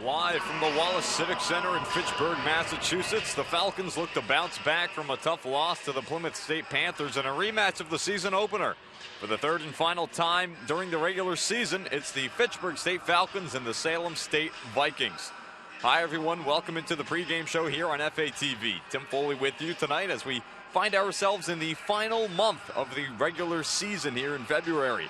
Live from the Wallace Civic Center in Fitchburg, Massachusetts, the Falcons look to bounce back from a tough loss to the Plymouth State Panthers in a rematch of the season opener. For the third and final time during the regular season, it's the Fitchburg State Falcons and the Salem State Vikings. Hi everyone, welcome into the pregame show here on FATV. Tim Foley with you tonight as we find ourselves in the final month of the regular season here in February.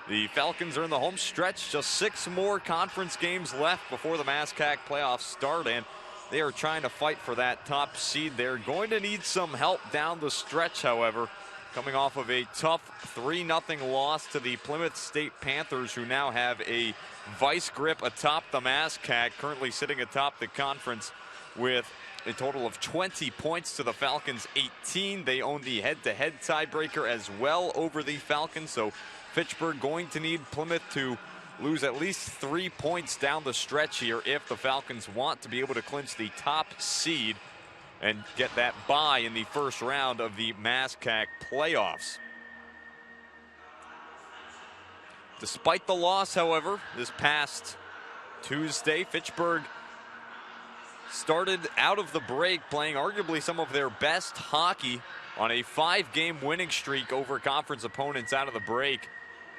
The Falcons are in the home stretch, just 6 more conference games left before the MASCAC playoffs start, and they are trying to fight for that top seed. They're going to need some help down the stretch, however, coming off of a tough 3-0 loss to the Plymouth State Panthers, who now have a vice grip atop the MASCAC, currently sitting atop the conference with a total of 20 points to the Falcons' 18. They own the head-to-head tiebreaker as well over the Falcons, so Fitchburg going to need Plymouth to lose at least 3 points down the stretch here if the Falcons want to be able to clinch the top seed and get that bye in the first round of the MASCAC playoffs. Despite the loss, however, this past Tuesday, Fitchburg started out of the break playing arguably some of their best hockey on a 5-game winning streak over conference opponents out of the break,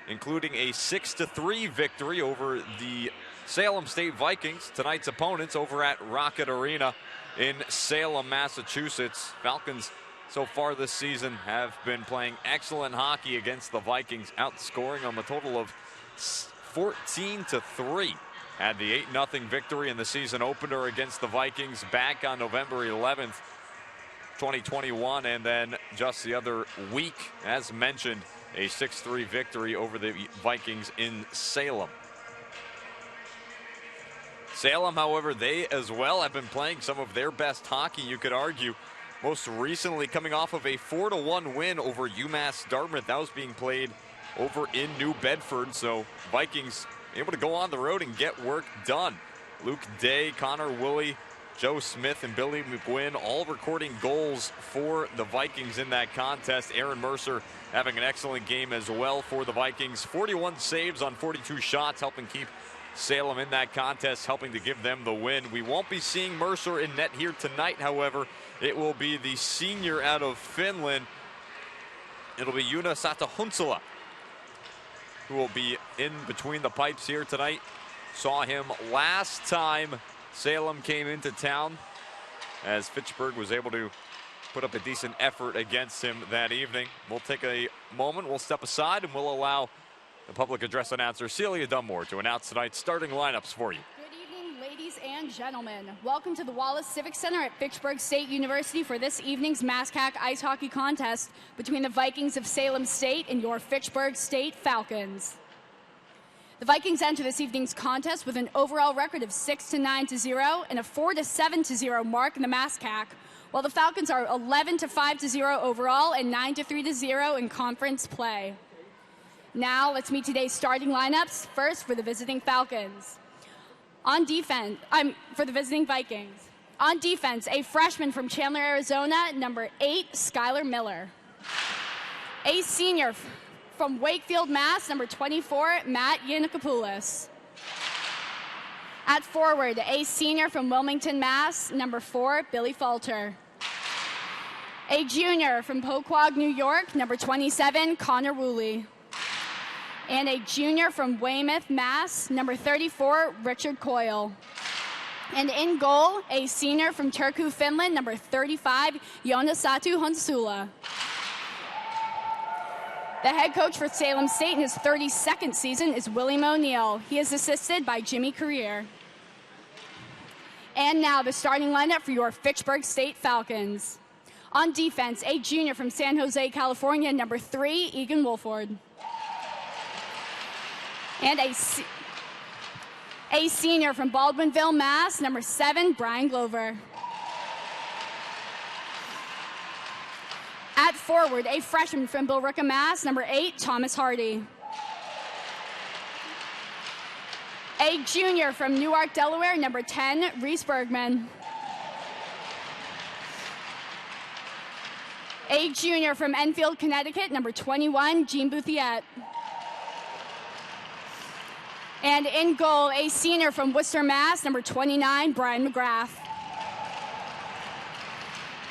including a 6-3 victory over the Salem State Vikings, tonight's opponents over at Rocket Arena in Salem, Massachusetts. Falcons so far this season have been playing excellent hockey against the Vikings, outscoring them a total of 14-3. Had the 8-0 victory in the season opener against the Vikings back on November 11th, 2021, and then just the other week, as mentioned, a 6-3 victory over the Vikings in Salem. Salem, however, they as well have been playing some of their best hockey, you could argue, most recently coming off of a 4-1 win over Umass Dartmouth. That was being played over in New Bedford, so Vikings able to go on the road and get work done. Luke Day, Connor Woolley, Joe Smith, and Billy McGuinn all recording goals for the Vikings in that contest. Aaron Mercer having an excellent game as well for the Vikings. 41 saves on 42 shots, helping keep Salem in that contest, helping to give them the win. We won't be seeing Mercer in net here tonight, however. It will be the senior out of Finland. It'll be Joona Satahunsala who will be in between the pipes here tonight. Saw him last time Salem came into town, as Fitchburg was able to put up a decent effort against him that evening. We'll take a moment, we'll step aside, and we'll allow the public address announcer Celia Dunmore to announce tonight's starting lineups for you. Good evening, ladies and gentlemen. Welcome to the Wallace Civic Center at Fitchburg State University for this evening's MASCAC ice hockey contest between the Vikings of Salem State and your Fitchburg State Falcons. The Vikings enter this evening's contest with an overall record of 6-9-0 and a 4-7-0 mark in the MASCAC, while the Falcons are 11-5-0 overall and 9-3-0 in conference play. Now let's meet today's starting lineups. First, for the visiting Falcons. On defense, for the visiting Vikings. On defense, a freshman from Chandler, Arizona, number 8, Skylar Miller. A senior from Wakefield, Mass, number 24, Matt Yannikopoulos. At forward, a senior from Wilmington, Mass, number 4, Billy Falter. A junior from Poquog, New York, number 27, Connor Woolley. And a junior from Weymouth, Mass, number 34, Richard Coyle. And in goal, a senior from Turku, Finland, number 35, Joona Satahunsala. The head coach for Salem State in his 32nd season is William O'Neill. He is assisted by Jimmy Carrier. And now the starting lineup for your Fitchburg State Falcons. On defense, a junior from San Jose, California, number 3, Egan Wolford. And a senior from Baldwinville, Mass, number 7, Brian Glover. At forward, a freshman from Billerica, Mass, number 8, Thomas Hardy. A junior from Newark, Delaware, number 10, Reese Bergman. A junior from Enfield, Connecticut, number 21, Jean Bouthiette. And in goal, a senior from Worcester, Mass, number 29, Brian Mcgrath.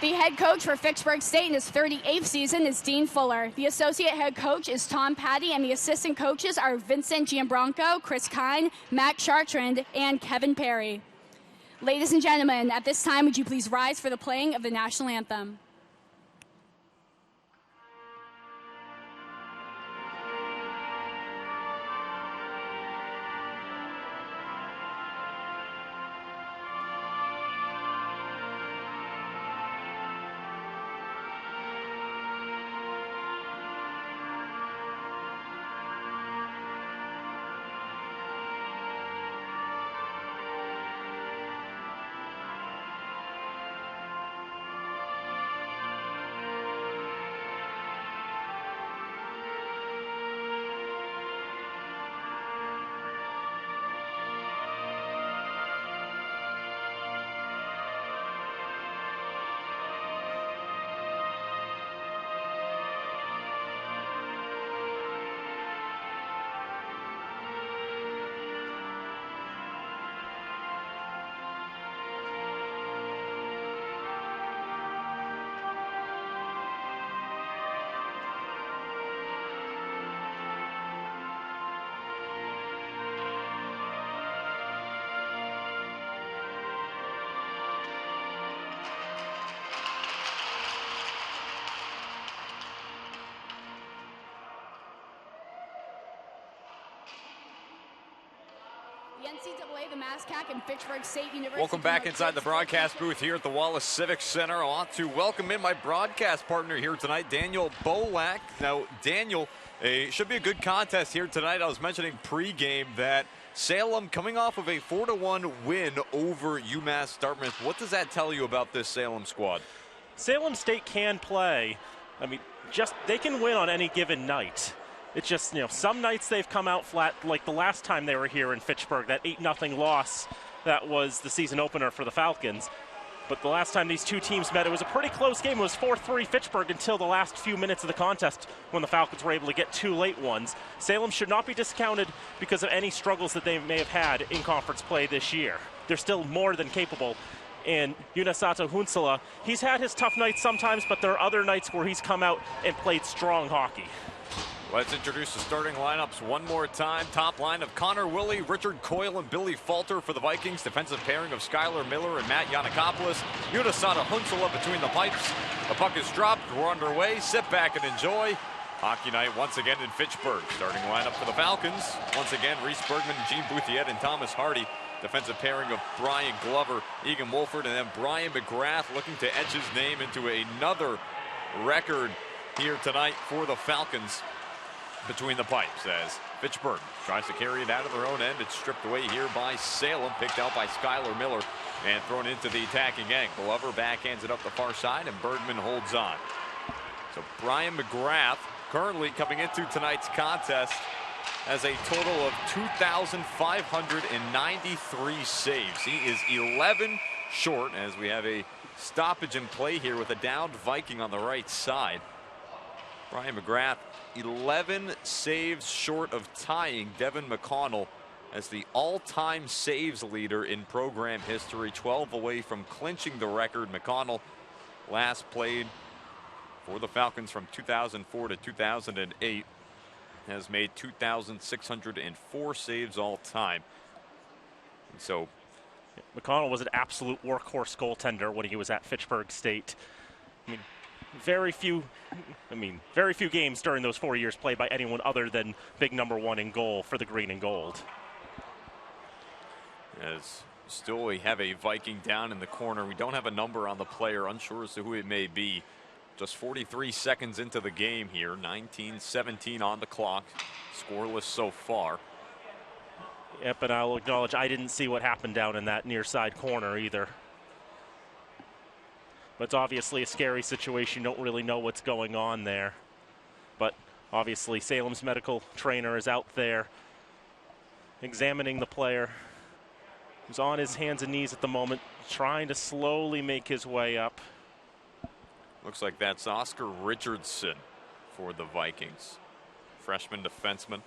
The head coach for Fitchburg State in his 38th season is Dean Fuller. The associate head coach is Tom Patty, and the assistant coaches are Vincent Giambronco, Chris Kine, Matt Chartrand, and Kevin Perry. Ladies and gentlemen, at this time, would you please rise for the playing of the national anthem? The NCAA, the MASCAC, and Fitchburg State University. Welcome back inside the broadcast booth here at the Wallace Civic Center. I want to welcome in my broadcast partner here tonight, Daniel Bolak. Now, Daniel, should be a good contest here tonight. I was mentioning pregame that Salem coming off of a 4-1 win over Umass Dartmouth. What does that tell you about this Salem squad? Salem State can play. I mean, they can win on any given night. It's just, some nights they've come out flat, like the last time they were here in Fitchburg, that 8-0 loss that was the season opener for the Falcons. But the last time these two teams met, it was a pretty close game. It was 4-3 Fitchburg until the last few minutes of the contest when the Falcons were able to get two late ones. Salem should not be discounted because of any struggles that they may have had in conference play this year. They're still more than capable. And Yunasato Hunsala, he's had his tough nights sometimes, but there are other nights where he's come out and played strong hockey. Let's introduce the starting lineups one more time. Top line of Connor Willie, Richard Coyle, and Billy Falter for the Vikings. Defensive pairing of Skylar Miller and Matt Yannikopoulos. Yunasato Hunsala between the pipes. The puck is dropped. We're underway. Sit back and enjoy. Hockey night once again in Fitchburg. Starting lineup for the Falcons. Once again, Reese Bergman, Gene Bouthiet, and Thomas Hardy. Defensive pairing of Brian Glover, Egan Wolford, and then Brian Mcgrath looking to etch his name into another record here tonight for the Falcons. Between the pipes as Fitchburg tries to carry it out of their own end. It's stripped away here by Salem, picked out by Skylar Miller and thrown into the attacking end. Glover backhands it up the far side and Bergman holds on. So Brian Mcgrath currently coming into tonight's contest has a total of 2,593 saves. He is 11 short as we have a stoppage in play here with a downed Viking on the right side. Brian Mcgrath 11 saves short of tying Devin McConnell as the all-time saves leader in program history, 12 away from clinching the record. McConnell last played for the Falcons from 2004 to 2008, has made 2,604 saves all time. And so McConnell was an absolute workhorse goaltender when he was at Fitchburg State. I mean, very few games during those 4 years played by anyone other than big number one in goal for the green and gold. As still we have a Viking down in the corner. We don't have a number on the player, unsure as to who it may be. Just 43 seconds into the game here, 19-17 on the clock, scoreless so far. Yep, and I'll acknowledge I didn't see what happened down in that near side corner either. But it's obviously a scary situation. Don't really know what's going on there. But obviously Salem's medical trainer is out there examining the player, who's on his hands and knees at the moment, trying to slowly make his way up. Looks like that's Oscar Richardson for the Vikings. Freshman defenseman.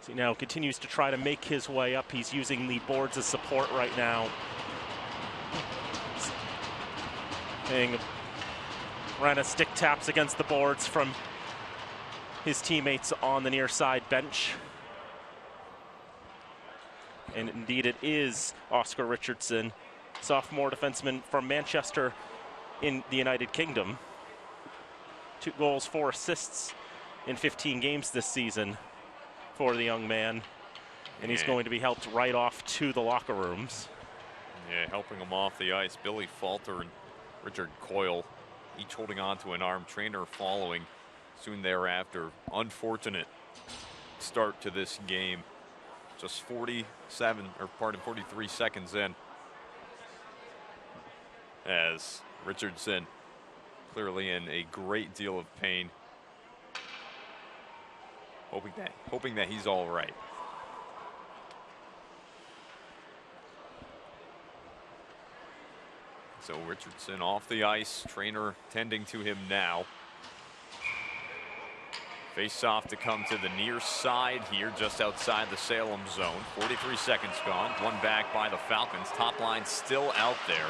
So he now continues to try to make his way up. He's using the boards as support right now. Ran a stick taps against the boards from his teammates on the near side bench. And indeed it is Oscar Richardson, sophomore defenseman from Manchester in the United Kingdom. 2 goals, 4 assists in 15 games this season for the young man. And he's going to be helped right off to the locker rooms. Yeah, helping him off the ice, Billy Falter and Richard Coyle, each holding on to an arm. Trainer following soon thereafter. Unfortunate start to this game. Just 43 seconds in, as Richardson clearly in a great deal of pain, hoping that he's all right. So Richardson off the ice, trainer tending to him now. Face off to come to the near side here, just outside the Salem zone. 43 seconds gone. One back by the Falcons. Top line still out there.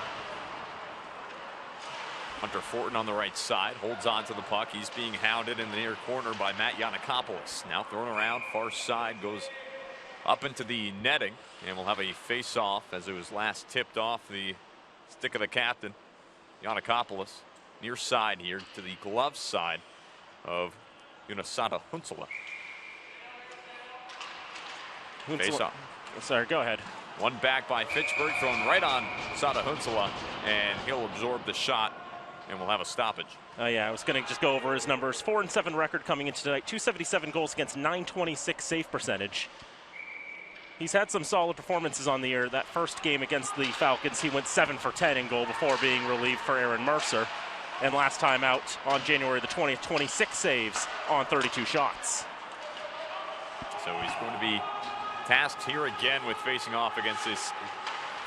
Hunter Fortin on the right side holds on to the puck. He's being hounded in the near corner by Matt Yanakopoulos. Now thrown around, far side, goes up into the netting, and we'll have a face off as it was last tipped off the stick of the captain, Yanakopoulos. Near side here to the glove side of Unassata Hunsala. Face off. Sorry, go ahead. One back by Fitchburg, thrown right on Sada Hunsala, and he'll absorb the shot, and we'll have a stoppage. Yeah, I was going to just go over his numbers. 4-7 record coming into tonight. 277 goals against, 926 save percentage. He's had some solid performances on the year. That first game against the Falcons, he went 7 for 10 in goal before being relieved for Aaron Mercer. And last time out on January the 20th, 26 saves on 32 shots. So he's going to be tasked here again with facing off against this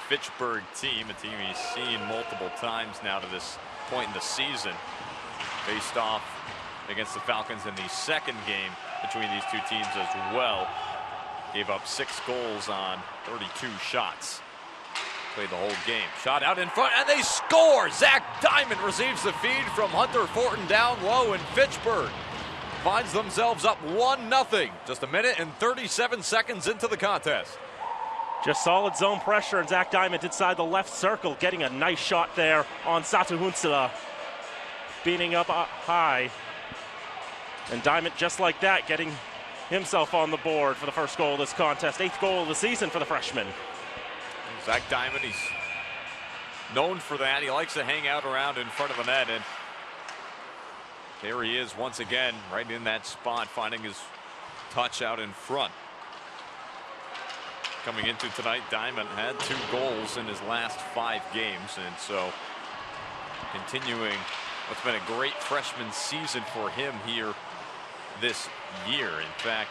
Fitchburg team, a team he's seen multiple times now to this point in the season. Faced off against the Falcons in the second game between these two teams as well. Gave up 6 goals on 32 shots. Played the whole game. Shot out in front, and they score! Zach Diamond receives the feed from Hunter Fortin down low, and Fitchburg finds themselves up 1-0. Just a minute and 37 seconds into the contest. Just solid zone pressure, and Zach Diamond inside the left circle, getting a nice shot there on Satu Hunsala. Beating up high. And Diamond, just like that, getting himself on the board for the first goal of this contest. 8th goal of the season for the freshman. Zach Diamond, he's known for that. He likes to hang out around in front of the net, and there he is once again, right in that spot, finding his touch out in front. Coming into tonight, Diamond had 2 goals in his last 5 games, and so continuing what's been a great freshman season for him here this year. In fact,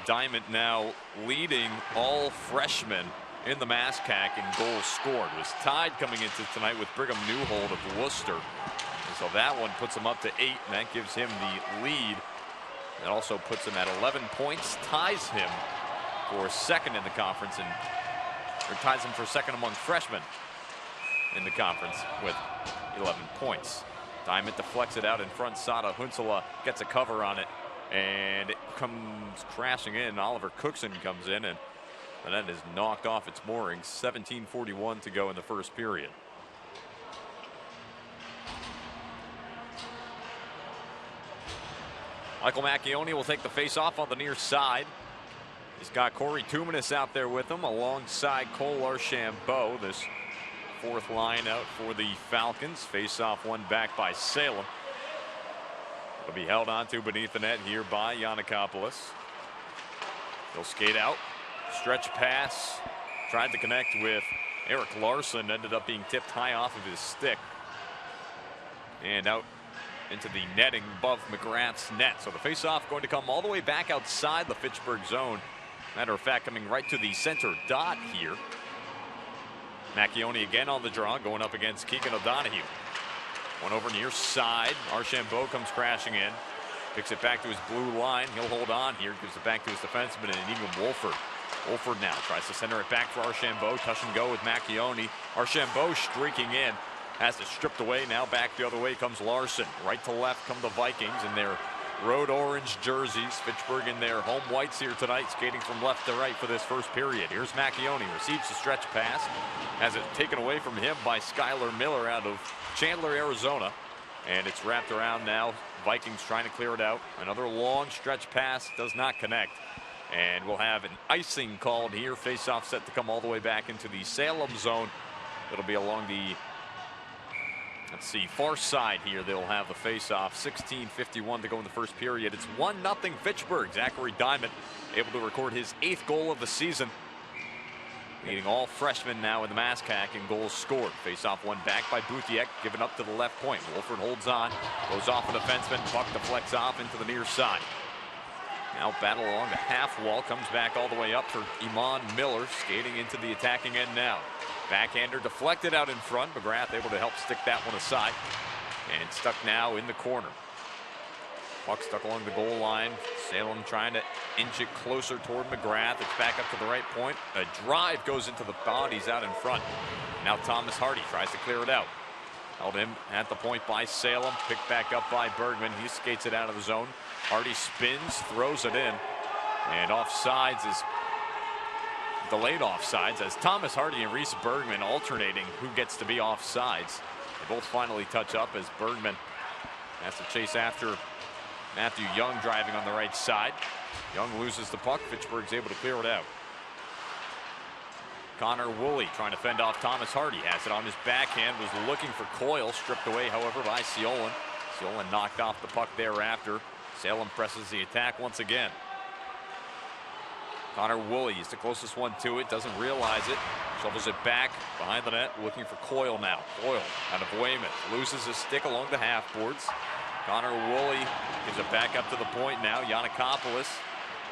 Diamond now leading all freshmen in the MASCAC in goals scored. Was tied coming into tonight with Brigham Newhold of Worcester. And so that one puts him up to 8, and that gives him the lead. That also puts him at 11 points, ties him for second in the conference, or ties him for second among freshmen in the conference with 11 points. Diamond deflects it out in front. Sada Hunsala gets a cover on it, and it comes crashing in. Oliver Cookson comes in, and that is knocked off its moorings. 17:41 to go in the first period. Michael Macchione will take the face-off on the near side. He's got Corey Tumanis out there with him alongside Cole Archambault. This 4th line out for the Falcons. Face-off one back by Salem. It'll be held onto beneath the net here by Yanakopoulos. He'll skate out. Stretch pass. Tried to connect with Eric Larson. Ended up being tipped high off of his stick. And out into the netting above Mcgrath's net. So the face-off going to come all the way back outside the Fitchburg zone. Matter of fact, coming right to the center dot here. Macchione again on the draw, going up against Keegan O'Donohue. One over near side. Archambault comes crashing in. Picks it back to his blue line. He'll hold on here. Gives it back to his defenseman, and even Wolford. Wolford now tries to center it back for Archambault. Touch and go with Macchione. Archambault streaking in. Has it stripped away. Now back the other way comes Larson. Right to left come the Vikings in their road orange jerseys. Fitchburg in their home whites here tonight, skating from left to right for this first period. Here's Macchione. Receives the stretch pass. Has it taken away from him by Skylar Miller out of Chandler, Arizona. And it's wrapped around now. Vikings trying to clear it out. Another long stretch pass. Does not connect. And we'll have an icing called here. Face-off set to come all the way back into the Salem zone. It'll be along the, let's see, far side here. They'll have the face-off. 16:51 to go in the first period. It's 1-0 Fitchburg. Zachary Diamond able to record his 8th goal of the season. Leading all freshmen now in the MASCAC in goals scored. Face-off one back by Bouthiek, given up to the left point. Wolford holds on, goes off a defenseman. Puck deflects off into the near side. Now battle along the half wall, comes back all the way up for Iman Miller, skating into the attacking end now. Backhander deflected out in front. Mcgrath able to help stick that one aside. And stuck now in the corner. Puck stuck along the goal line. Salem trying to inch it closer toward Mcgrath. It's back up to the right point. A drive goes into the bodies out in front. Now Thomas Hardy tries to clear it out. Held him at the point by Salem. Picked back up by Bergman. He skates it out of the zone. Hardy spins, throws it in. And offsides is delayed offsides as Thomas Hardy and Reese Bergman alternating who gets to be offsides. They both finally touch up as Bergman has to chase after Matthew Young driving on the right side. Young loses the puck. Fitchburg's able to clear it out. Connor Woolley trying to fend off Thomas Hardy. Has it on his backhand. Was looking for Coyle. Stripped away, however, by Seolan. Seolan knocked off the puck thereafter. Salem presses the attack once again. Connor Woolley is the closest one to it. Doesn't realize it. Shovels it back behind the net. Looking for Coyle now. Coyle out of Weymouth. Loses his stick along the half boards. Connor Woolley gives it back up to the point now. Yannikopoulos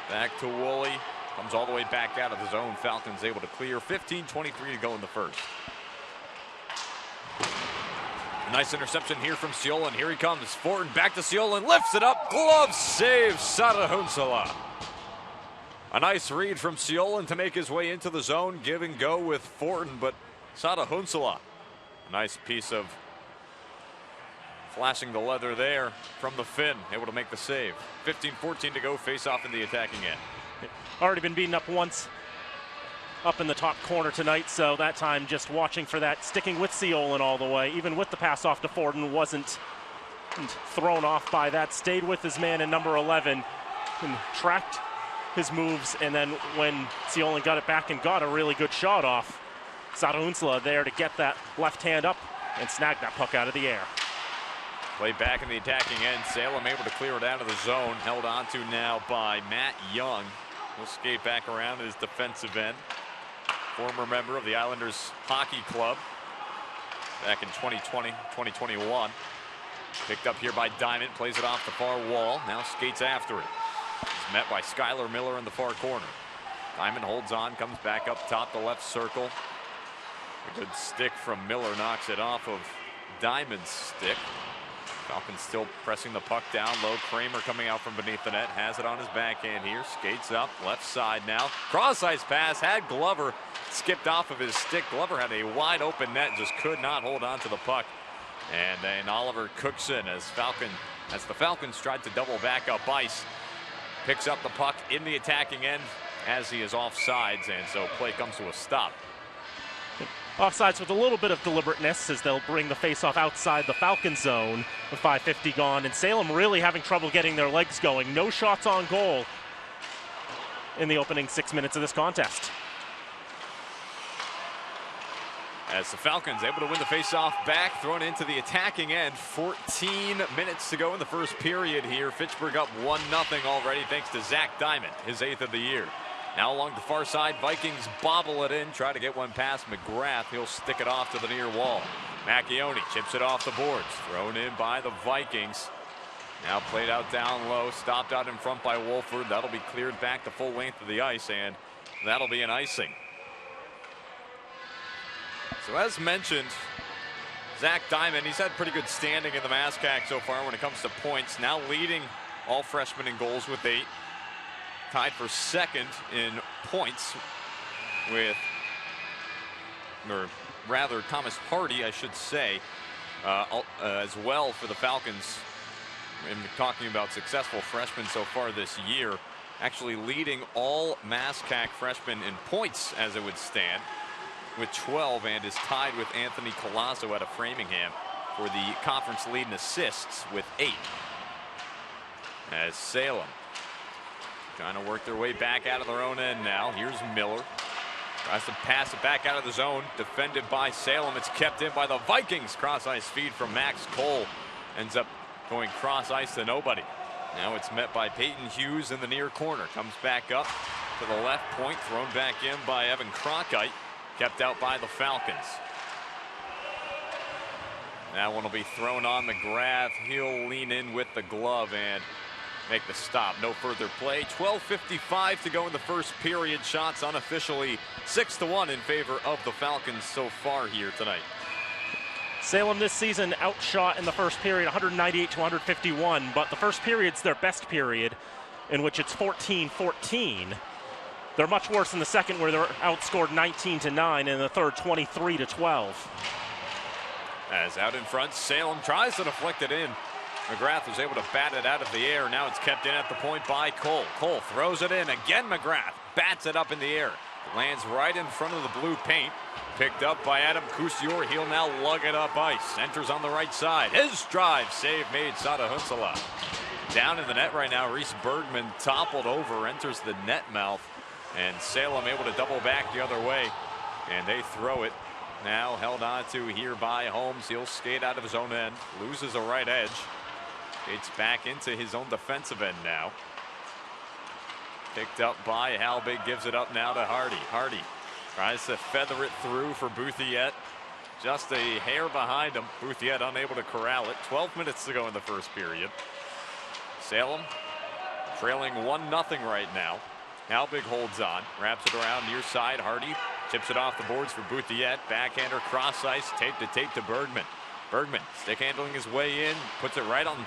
back to Woolley. Comes all the way back out of the zone. Falcons able to clear. 15:23 to go in the first. A nice interception here from Seolan. Here he comes. Fortin back to Seolan. Lifts it up. Glove save. Sada Hunsala. A nice read from Seolan to make his way into the zone. Give and go with Fortin, but Sada Hunsala. A nice piece of flashing the leather there from the Finn. Able to make the save. 15:14 to go. Face off in the attacking end. Already been beaten up once up in the top corner tonight, so that time just watching for that, sticking with Seolan all the way. Even with the pass off to Fortin, wasn't thrown off by that. Stayed with his man in number 11 and tracked his moves, and then when Seolan got it back and got a really good shot off, Sada Hunsala there to get that left hand up and snag that puck out of the air. Play back in the attacking end. Salem able to clear it out of the zone. Held on to now by Matt Young. He'll skate back around at his defensive end. Former member of the Islanders Hockey Club back in 2020, 2021. Picked up here by Diamond. Plays it off the far wall. Now skates after it. He's met by Skylar Miller in the far corner. Diamond holds on. Comes back up top the left circle. A good stick from Miller. Knocks it off of Diamond's stick. Falcons still pressing the puck down low. Kramer coming out from beneath the net. Has it on his backhand here. Skates up. Left side now. Cross-ice pass. Had Glover skipped off of his stick. Glover had a wide open net. Just could not hold on to the puck. And then Oliver Cookson as the Falcons tried to double back up ice. Picks up the puck in the attacking end as he is offsides. And so play comes to a stop. Offsides with a little bit of deliberateness as they'll bring the faceoff outside the Falcon zone with 5:50 gone. And Salem really having trouble getting their legs going. No shots on goal in the opening 6 minutes of this contest. As the Falcons able to win the faceoff back, thrown into the attacking end. 14 minutes to go in the first period here. Fitchburg up 1-0 already thanks to Zach Diamond, his 8th of the year. Now along the far side, Vikings bobble it in, try to get one past Mcgrath. He'll stick it off to the near wall. Macchione chips it off the boards, thrown in by the Vikings. Now played out down low, stopped out in front by Wolford. That'll be cleared back the full length of the ice, and that'll be an icing. So as mentioned, Zach Diamond, he's had pretty good standing in the MASCAC so far when it comes to points. Now leading all freshmen in goals with 8. Tied for second in points with, or rather Thomas Hardy, I should say, as well for the Falcons. And talking about successful freshmen so far this year, actually leading all MASCAC freshmen in points as it would stand with 12, and is tied with Anthony Colasso out of Framingham for the conference lead in assists with 8. As Salem trying to work their way back out of their own end now. Here's Miller. Tries to pass it back out of the zone. Defended by Salem. It's kept in by the Vikings. Cross-ice feed from Max Cole. Ends up going cross-ice to nobody. Now it's met by Peyton Hughes in the near corner. Comes back up to the left point. Thrown back in by Evan Cronkite. Kept out by the Falcons. That one will be thrown on Mcgrath. He'll lean in with the glove and make the stop. No further play. 12:55 to go in the first period. Shots unofficially 6-1 in favor of the Falcons so far here tonight. Salem this season outshot in the first period 198 to 151, but the first period's their best period, in which it's 14-14. They're much worse in the second, where they're outscored 19-9, and in the third 23-12. As out in front, Salem tries to deflect it in. Mcgrath was able to bat it out of the air. Now it's kept in at the point by Cole. Cole throws it in. Again, Mcgrath bats it up in the air. Lands right in front of the blue paint. Picked up by Adam Cousior. He'll now lug it up ice. Enters on the right side. His drive save made Sada Hunsala. Down in the net right now, Reese Bergman toppled over. Enters the net mouth. And Salem able to double back the other way. And they throw it. Now held on to here by Holmes. He'll skate out of his own end. Loses a right edge. It's back into his own defensive end now. Picked up by Halbig, gives it up now to Hardy. Hardy tries to feather it through for Bouthiette. Just a hair behind him. Bouthiette unable to corral it. 12 minutes to go in the first period. Salem trailing 1-0 right now. Halbig holds on, wraps it around near side. Hardy chips it off the boards for Bouthiette. Backhander cross ice, tape to Bergman. Bergman stick handling his way in, puts it right on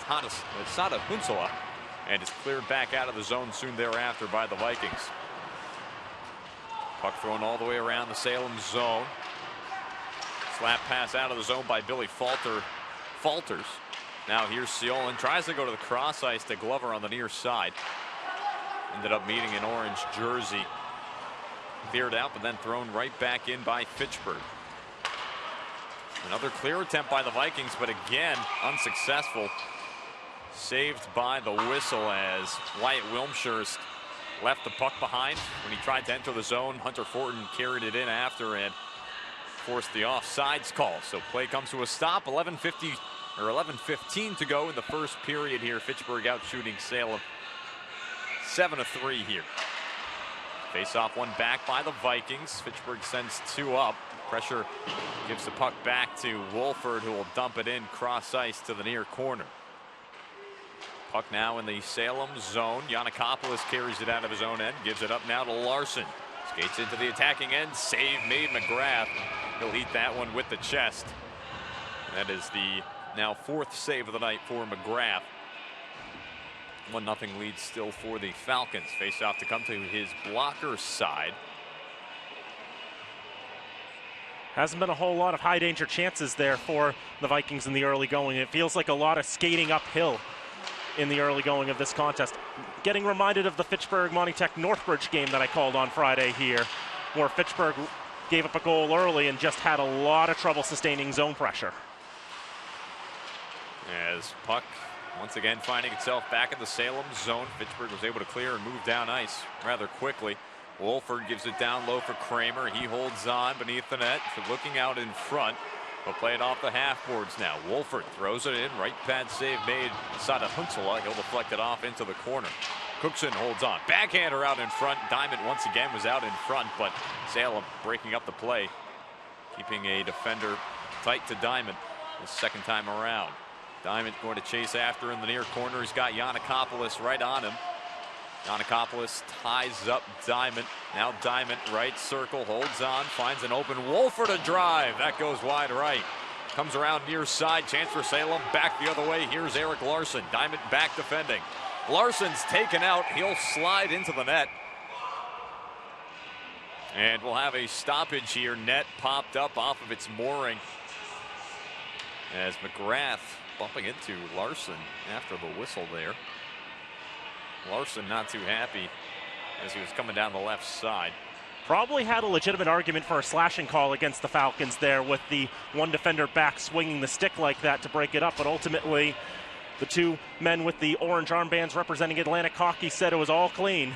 Sada Hunsala, and is cleared back out of the zone soon thereafter by the Vikings. Puck thrown all the way around the Salem zone. Slap pass out of the zone by Billy Falters. Now here's Siolan, tries to go to the cross ice to Glover on the near side. Ended up meeting an orange jersey. Cleared out, but then thrown right back in by Fitchburg. Another clear attempt by the Vikings, but again unsuccessful. Saved by the whistle as Wyatt Wilmshurst left the puck behind when he tried to enter the zone. Hunter Fortin carried it in after and forced the offsides call. So play comes to a stop. 11:15 to go in the first period here. Fitchburg out shooting Salem 7-3 here. Face off one back by the Vikings. Fitchburg sends 2 up. Pressure gives the puck back to Wolford, who will dump it in cross ice to the near corner. Puck now in the Salem zone. Yannikopoulos carries it out of his own end. Gives it up now to Larson. Skates into the attacking end. Save made Mcgrath. He'll eat that one with the chest. That is the now 4th save of the night for Mcgrath. 1-0 lead still for the Falcons. Face off to come to his blocker side. Hasn't been a whole lot of high danger chances there for the Vikings in the early going. It feels like a lot of skating uphill in the early going of this contest. Getting reminded of the Fitchburg-Monty Tech Northbridge game that I called on Friday here, where Fitchburg gave up a goal early and just had a lot of trouble sustaining zone pressure. As puck once again finding itself back in the Salem zone. Fitchburg was able to clear and move down ice rather quickly. Wolford gives it down low for Kramer. He holds on beneath the net, looking out in front. But play it off the half boards now. Wolford throws it in. Right pad save made Sada Hunsala. He'll deflect it off into the corner. Cookson holds on. Backhander out in front. Diamond once again was out in front, but Salem breaking up the play, keeping a defender tight to Diamond the second time around. Diamond going to chase after in the near corner. He's got Yannikopoulos right on him. Yannikopoulos ties up Diamond. Now Diamond right circle, holds on, finds an open Wolford a drive. That goes wide right. Comes around near side, chance for Salem, back the other way. Here's Eric Larson. Diamond back defending. Larson's taken out. He'll slide into the net. And we'll have a stoppage here. Net popped up off of its mooring as Mcgrath bumping into Larson after the whistle there. Larson not too happy as he was coming down the left side. Probably had a legitimate argument for a slashing call against the Falcons there, with the one defender back swinging the stick like that to break it up, but ultimately the two men with the orange armbands representing Atlantic Hockey said it was all clean,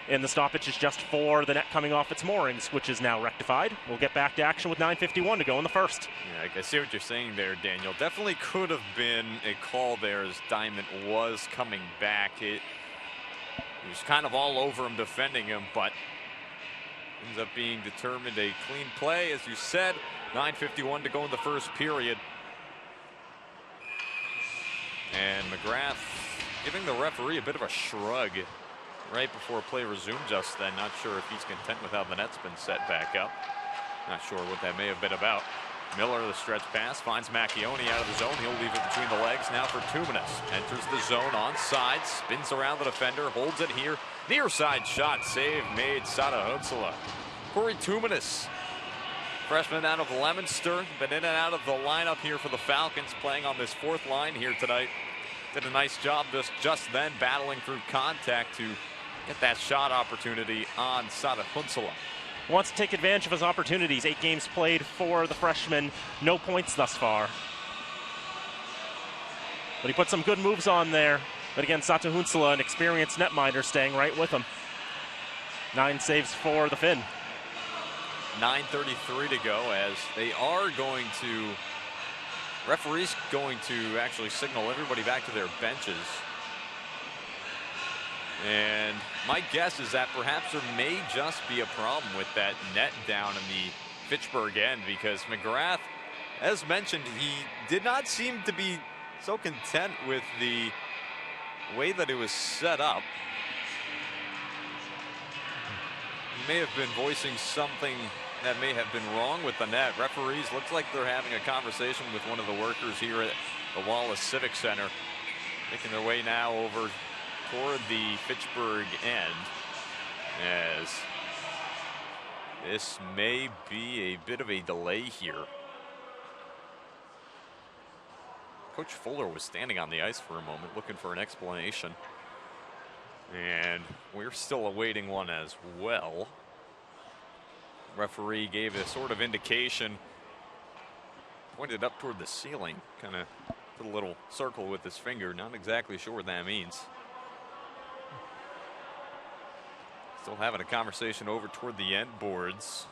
and the stoppage is just for the net coming off its moorings, which is now rectified. We'll get back to action with 9:51 to go in the first. Yeah, I see what you're saying there, Daniel. Definitely could have been a call there as Diamond was coming back. He was kind of all over him, defending him, but ends up being determined a clean play, as you said. 9:51 to go in the first period. And Mcgrath giving the referee a bit of a shrug right before play resumed just then. Not sure if he's content with how the net's been set back up. Not sure what that may have been about. Miller, the stretch pass, finds Macchione out of the zone. He'll leave it between the legs now for Tumanis. Enters the zone onside, spins around the defender, holds it here. Near side shot, save made, Satahunsala. Corey Tumanis, freshman out of Leominster, been in and out of the lineup here for the Falcons, playing on this fourth line here tonight. Did a nice job just then battling through contact to get that shot opportunity on Satahunsala. Wants to take advantage of his opportunities. 8 games played for the freshman. No points thus far. But he put some good moves on there. But again, Satahunsala, an experienced netminder, staying right with him. 9 saves for the Finn. 9:33 to go as they are going to, referees going to actually signal everybody back to their benches. And my guess is that perhaps there may just be a problem with that net down in the Fitchburg end, because Mcgrath, as mentioned, he did not seem to be so content with the way that it was set up. He may have been voicing something that may have been wrong with the net. Referees, looks like they're having a conversation with one of the workers here at the Wallace Civic Center, making their way now over toward the Fitchburg end, as this may be a bit of a delay here. Coach Fuller was standing on the ice for a moment looking for an explanation, and we're still awaiting one as well. Referee gave a sort of indication, pointed up toward the ceiling, kind of put a little circle with his finger. Not exactly sure what that means. Still having a conversation over toward the end boards.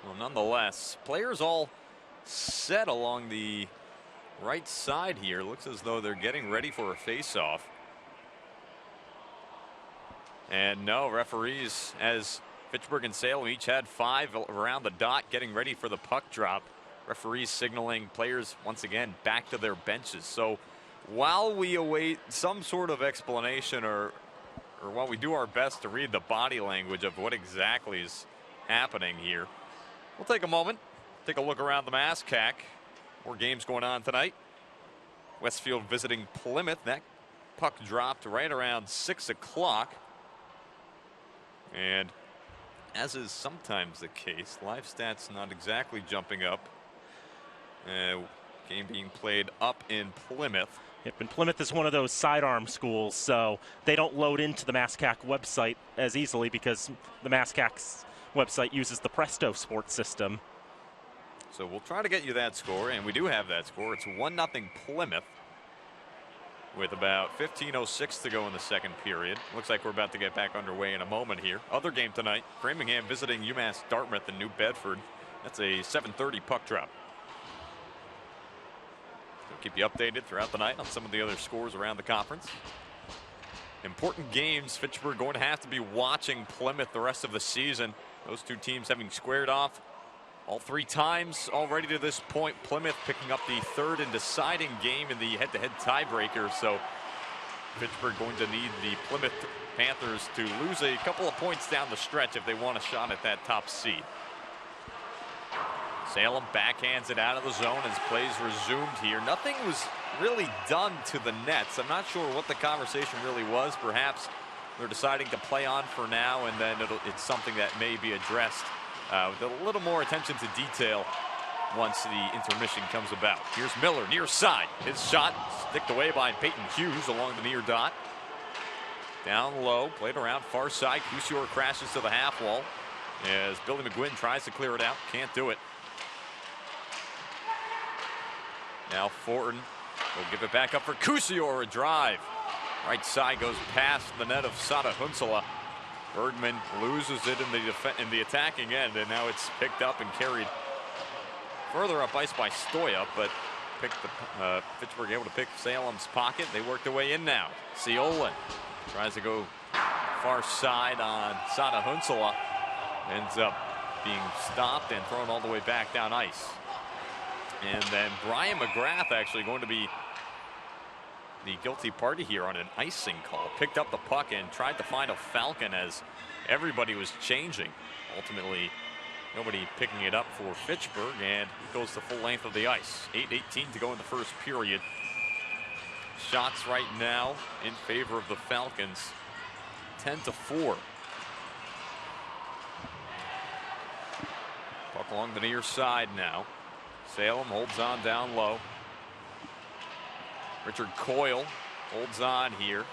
Well, nonetheless, players all set along the right side here. Looks as though they're getting ready for a face-off. And no, referees, as Fitchburg and Salem each had 5 around the dot, getting ready for the puck drop. Referees signaling players once again back to their benches. So while we await some sort of explanation, or while we do our best to read the body language of what exactly is happening here, we'll take a moment, take a look around the MASCAC. More games going on tonight. Westfield visiting Plymouth. That puck dropped right around 6 o'clock. And as is sometimes the case, live stats not exactly jumping up. Game being played up in Plymouth. Yep, and Plymouth is one of those sidearm schools, so they don't load into the MASCAC website as easily because the MASCAC's website uses the Presto Sports system. So we'll try to get you that score, and we do have that score. It's 1-0 Plymouth with about 15:06 to go in the second period. Looks like we're about to get back underway in a moment here. Other game tonight, Framingham visiting Umass Dartmouth in New Bedford. That's a 7:30 puck drop. We'll keep you updated throughout the night on some of the other scores around the conference. Important games. Fitchburg going to have to be watching Plymouth the rest of the season. Those two teams having squared off all 3 times already to this point. Plymouth picking up the 3rd and deciding game in the head-to-head tiebreaker. So Fitchburg going to need the Plymouth Panthers to lose a couple of points down the stretch if they want a shot at that top seed. Salem backhands it out of the zone as plays resumed here. Nothing was really done to the Nets. I'm not sure what the conversation really was. Perhaps they're deciding to play on for now, and then it's something that may be addressed with a little more attention to detail once the intermission comes about. Here's Miller near side. His shot sticked away by Peyton Hughes along the near dot. Down low, played around far side. Cusior crashes to the half wall as Billy McGuinn tries to clear it out. Can't do it. Now Fortin will give it back up for Cusior. A drive. Right side goes past the net of Sada Hunsala. Bergman loses it in the attacking end, and now it's picked up and carried further up ice by Stoya, but Fitchburg able to pick Salem's pocket. They work their way in now. Ciolin tries to go far side on Sada Hunsala. Ends up being stopped and thrown all the way back down ice. And then Brian Mcgrath actually going to be the guilty party here on an icing call. Picked up the puck and tried to find a Falcon as everybody was changing. Ultimately, nobody picking it up for Fitchburg, and it goes the full length of the ice. 8:18 to go in the first period. Shots right now in favor of the Falcons, 10-4. Puck along the near side now. Salem holds on down low. Richard Coyle holds on here.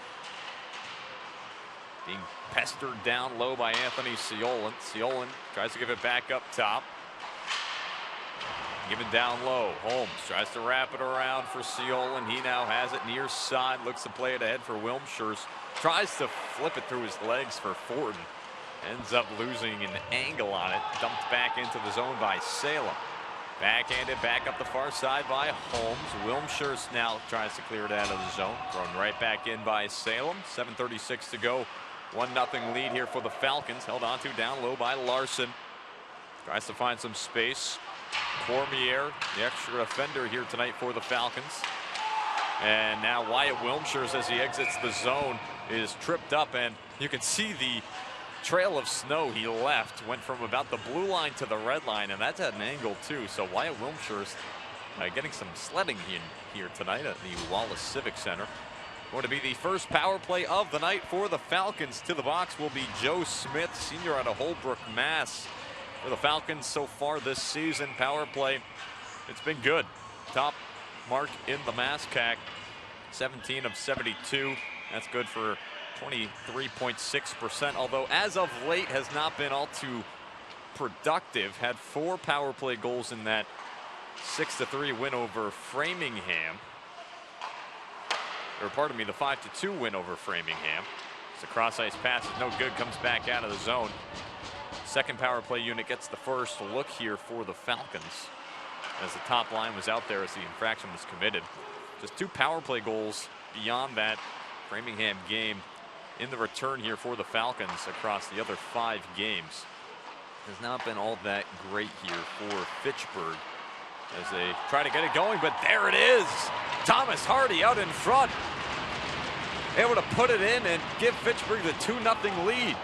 Being pestered down low by Anthony Ciolin. Ciolin tries to give it back up top. Given down low. Holmes tries to wrap it around for Ciolin. He now has it near side. Looks to play it ahead for Wilmshires. Tries to flip it through his legs for Fortin. Ends up losing an angle on it. Dumped back into the zone by Salem. Backhanded back up the far side by Holmes. Wilmshires now tries to clear it out of the zone. Thrown right back in by Salem. 7:36 to go. 1-0 lead here for the Falcons. Held on to down low by Larson. Tries to find some space. Cormier, the extra defender here tonight for the Falcons. And now Wyatt Wilmshires, as he exits the zone, is tripped up, and you can see the trail of snow he left. Went from about the blue line to the red line, and that's at an angle too. So Wyatt Wilmshires getting some sledding in here tonight at the Wallace Civic Center. Going to be the first power play of the night for the Falcons. To the box will be Joe Smith, senior out of Holbrook, Mass. For the Falcons so far this season, power play, it's been good. Top mark in the MASCAC, 17 of 72. That's good for 23.6%, although as of late has not been all too productive. Had 4 power play goals in that 6-3 win over Framingham. Or pardon me, the 5-2 win over Framingham. It's a cross ice pass, is no good, comes back out of the zone. Second power play unit gets the first look here for the Falcons, as the top line was out there as the infraction was committed. Just 2 power play goals beyond that Framingham game in the return here for the Falcons across the other 5 games. Has not been all that great here for Fitchburg as they try to get it going, but there it is. Thomas Hardy out in front, able to put it in and give Fitchburg the 2-0 lead.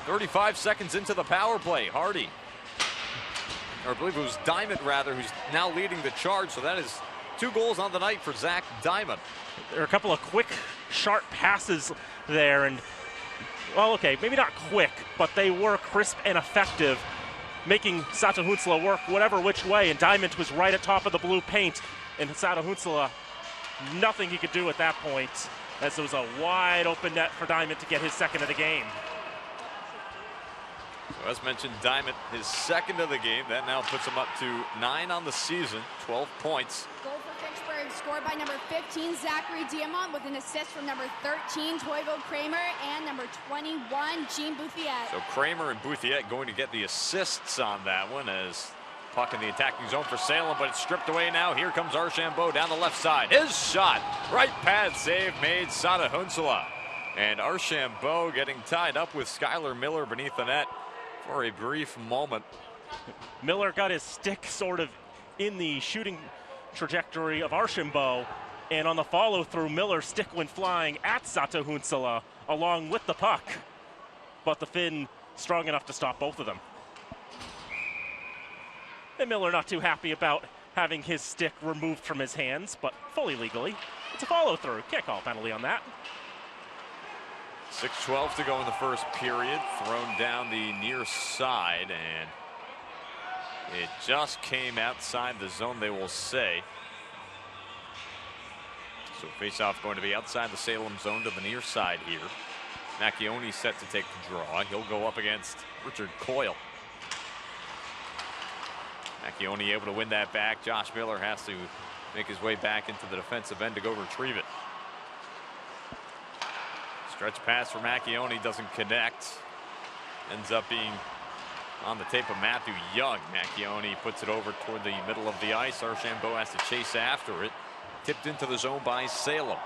35 seconds into the power play. Hardy, or I believe it was Diamond rather, who's now leading the charge. So that is 2 goals on the night for Zach Diamond. There are a couple of quick, sharp passes there, and well, okay, maybe not quick, but they were crisp and effective, making Sada Hunsala work whatever which way, and Diamond was right at top of the blue paint, and Sada Hunsala, nothing he could do at that point, as it was a wide open net for Diamond to get his second of the game. So as mentioned, Diamond, his second of the game. That now puts him up to 9 on the season, 12 points. Goal for Fitchburg scored by number 15, Zachary Diamont, with an assist from number 13, Toivo Kramer, and number 21, Gene Bouthiet. So Kramer and Bouthiet going to get the assists on that one, as puck in the attacking zone for Salem, but it's stripped away now. Here comes Archambault down the left side. His shot, right pad save made, Sada Hunsala. And Archambault getting tied up with Skylar Miller beneath the net for a brief moment. Miller got his stick sort of in the shooting trajectory of Archambault, and on the follow-through, Miller's stick went flying at Sada Hunsala along with the puck, but the Finn strong enough to stop both of them. And Miller not too happy about having his stick removed from his hands, but fully legally. It's a follow-through. Can't call a penalty on that. 6:12 to go in the first period. Thrown down the near side, and it just came outside the zone, they will say. So face-off going to be outside the Salem zone to the near side here. Macchione set to take the draw. He'll go up against Richard Coyle. Macchione able to win that back. Josh Miller has to make his way back into the defensive end to go retrieve it. Stretch pass for Macchione doesn't connect. Ends up being on the tape of Matthew Young. Macchione puts it over toward the middle of the ice. Archambault has to chase after it. Tipped into the zone by Salem.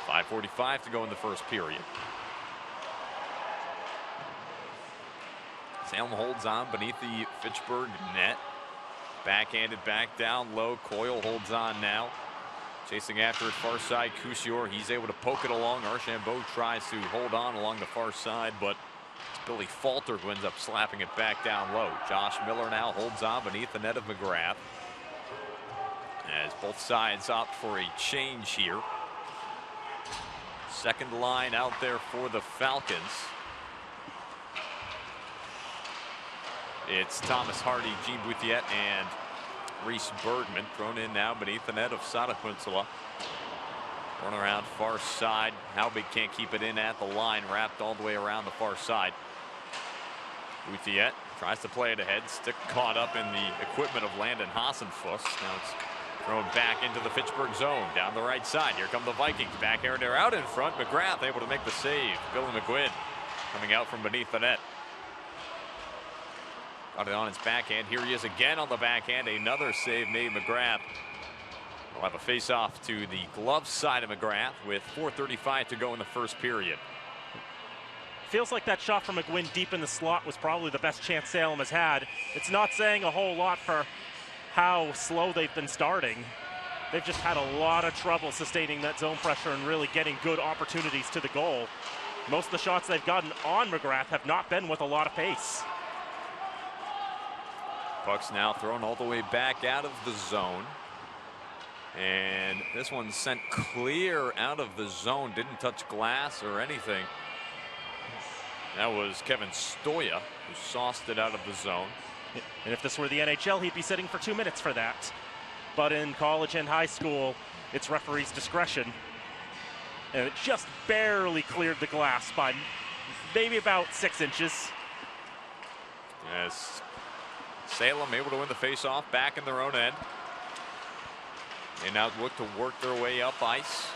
5:45 to go in the first period. Salem holds on beneath the Fitchburg net. Backhanded back down low. Coyle holds on now. Chasing after it far side. Cousior, he's able to poke it along. Archambault tries to hold on along the far side, but it's Billy Falter who ends up slapping it back down low. Josh Miller now holds on beneath the net of Mcgrath, as both sides opt for a change here. Second line out there for the Falcons. It's Thomas Hardy, Gene Bouthiet, and Reese Bergman thrown in now beneath the net of Sada Hunsela. Run around far side. Halbig can't keep it in at the line, wrapped all the way around the far side. Bouthiet tries to play it ahead. Stick caught up in the equipment of Landon Hassenfuss. Now it's thrown back into the Fitchburg zone down the right side. Here come the Vikings. Back air, they're out in front. Mcgrath able to make the save. Billy McGuinn coming out from beneath the net. Got it on his backhand. Here he is again on the backhand. Another save made. Mcgrath will have a face-off to the glove side of Mcgrath with 4:35 to go in the first period. Feels like that shot from McGuinn deep in the slot was probably the best chance Salem has had. It's not saying a whole lot for how slow they've been starting. They've just had a lot of trouble sustaining that zone pressure and really getting good opportunities to the goal. Most of the shots they've gotten on Mcgrath have not been with a lot of pace. Puck's now thrown all the way back out of the zone. And this one sent clear out of the zone. Didn't touch glass or anything. That was Kevin Stoya who sauced it out of the zone. And if this were the NHL, he'd be sitting for 2 minutes for that. But in college and high school, it's referee's discretion. And it just barely cleared the glass by maybe about 6 inches. Yes. Salem able to win the faceoff back in their own end. They now look to work their way up ice.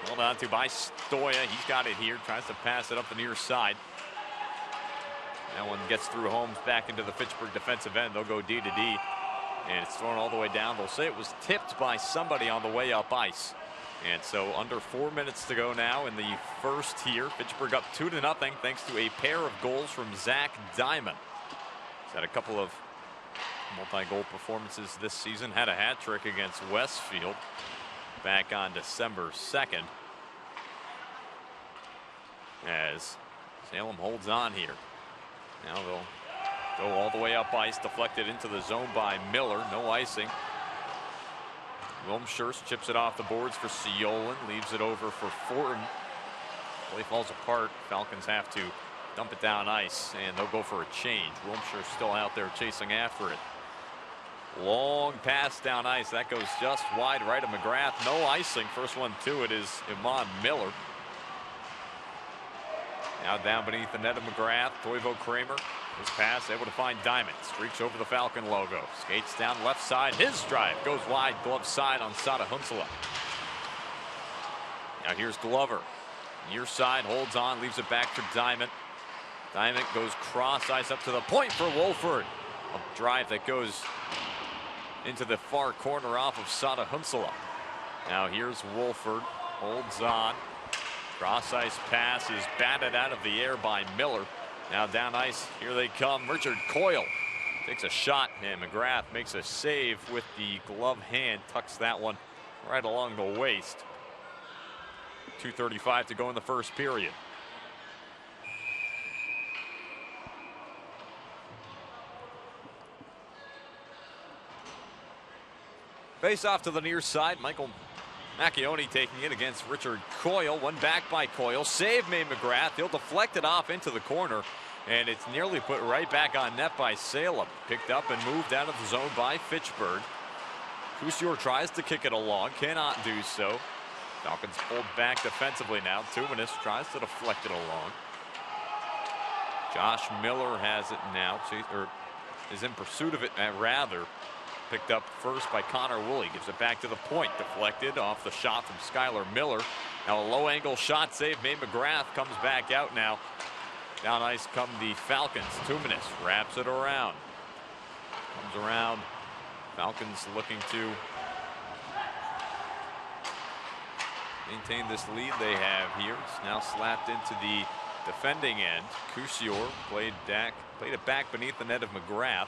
Held on to by Stoya. He's got it here. Tries to pass it up the near side. That one gets through Holmes back into the Fitchburg defensive end. They'll go D to D. And it's thrown all the way down. They'll say it was tipped by somebody on the way up ice. And so under 4 minutes to go now in the first here. Fitchburg up 2-0 thanks to a pair of goals from Zach Diamond. He's had a couple of multi-goal performances this season. Had a hat trick against Westfield back on December 2nd. As Salem holds on here. Now they'll go all the way up ice, deflected into the zone by Miller. No icing. Wilmshurst chips it off the boards for Seolan. Leaves it over for Fortin. Play falls apart. Falcons have to dump it down ice, and they'll go for a change. Wilmshire still out there chasing after it. Long pass down ice. That goes just wide right of Mcgrath. No icing. First one to it is Iman Miller. Now down beneath the net of Mcgrath. Toivo Kramer. His pass able to find Diamond. Streaks over the Falcon logo. Skates down left side. His drive goes wide. Glove side on Sada Hunsela. Now here's Glover. Near side holds on. Leaves it back to Diamond. Diamond goes cross ice up to the point for Wolford. A drive that goes into the far corner off of Sada Hunsela. Now here's Wolford. Holds on. Cross ice pass is batted out of the air by Miller. Now down ice. Here they come. Richard Coyle takes a shot, and Mcgrath makes a save with the glove hand. Tucks that one right along the waist. 2:35 to go in the first period. Face off to the near side. Michael Macchione taking it against Richard Coyle. One back by Coyle. Save made Mcgrath. He'll deflect it off into the corner. And it's nearly put right back on net by Salem. Picked up and moved out of the zone by Fitchburg. Couture tries to kick it along. Cannot do so. Falcons pulled back defensively now. Umass tries to deflect it along. Josh Miller has it now. Or is in pursuit of it, rather. Picked up first by Connor Woolley. Gives it back to the point. Deflected off the shot from Skylar Miller. Now a low angle shot save made Mcgrath. Comes back out now. Down ice come the Falcons. Umass wraps it around. Comes around. Falcons looking to maintain this lead they have here. It's now slapped into the defending end. Couture played it back beneath the net of Mcgrath.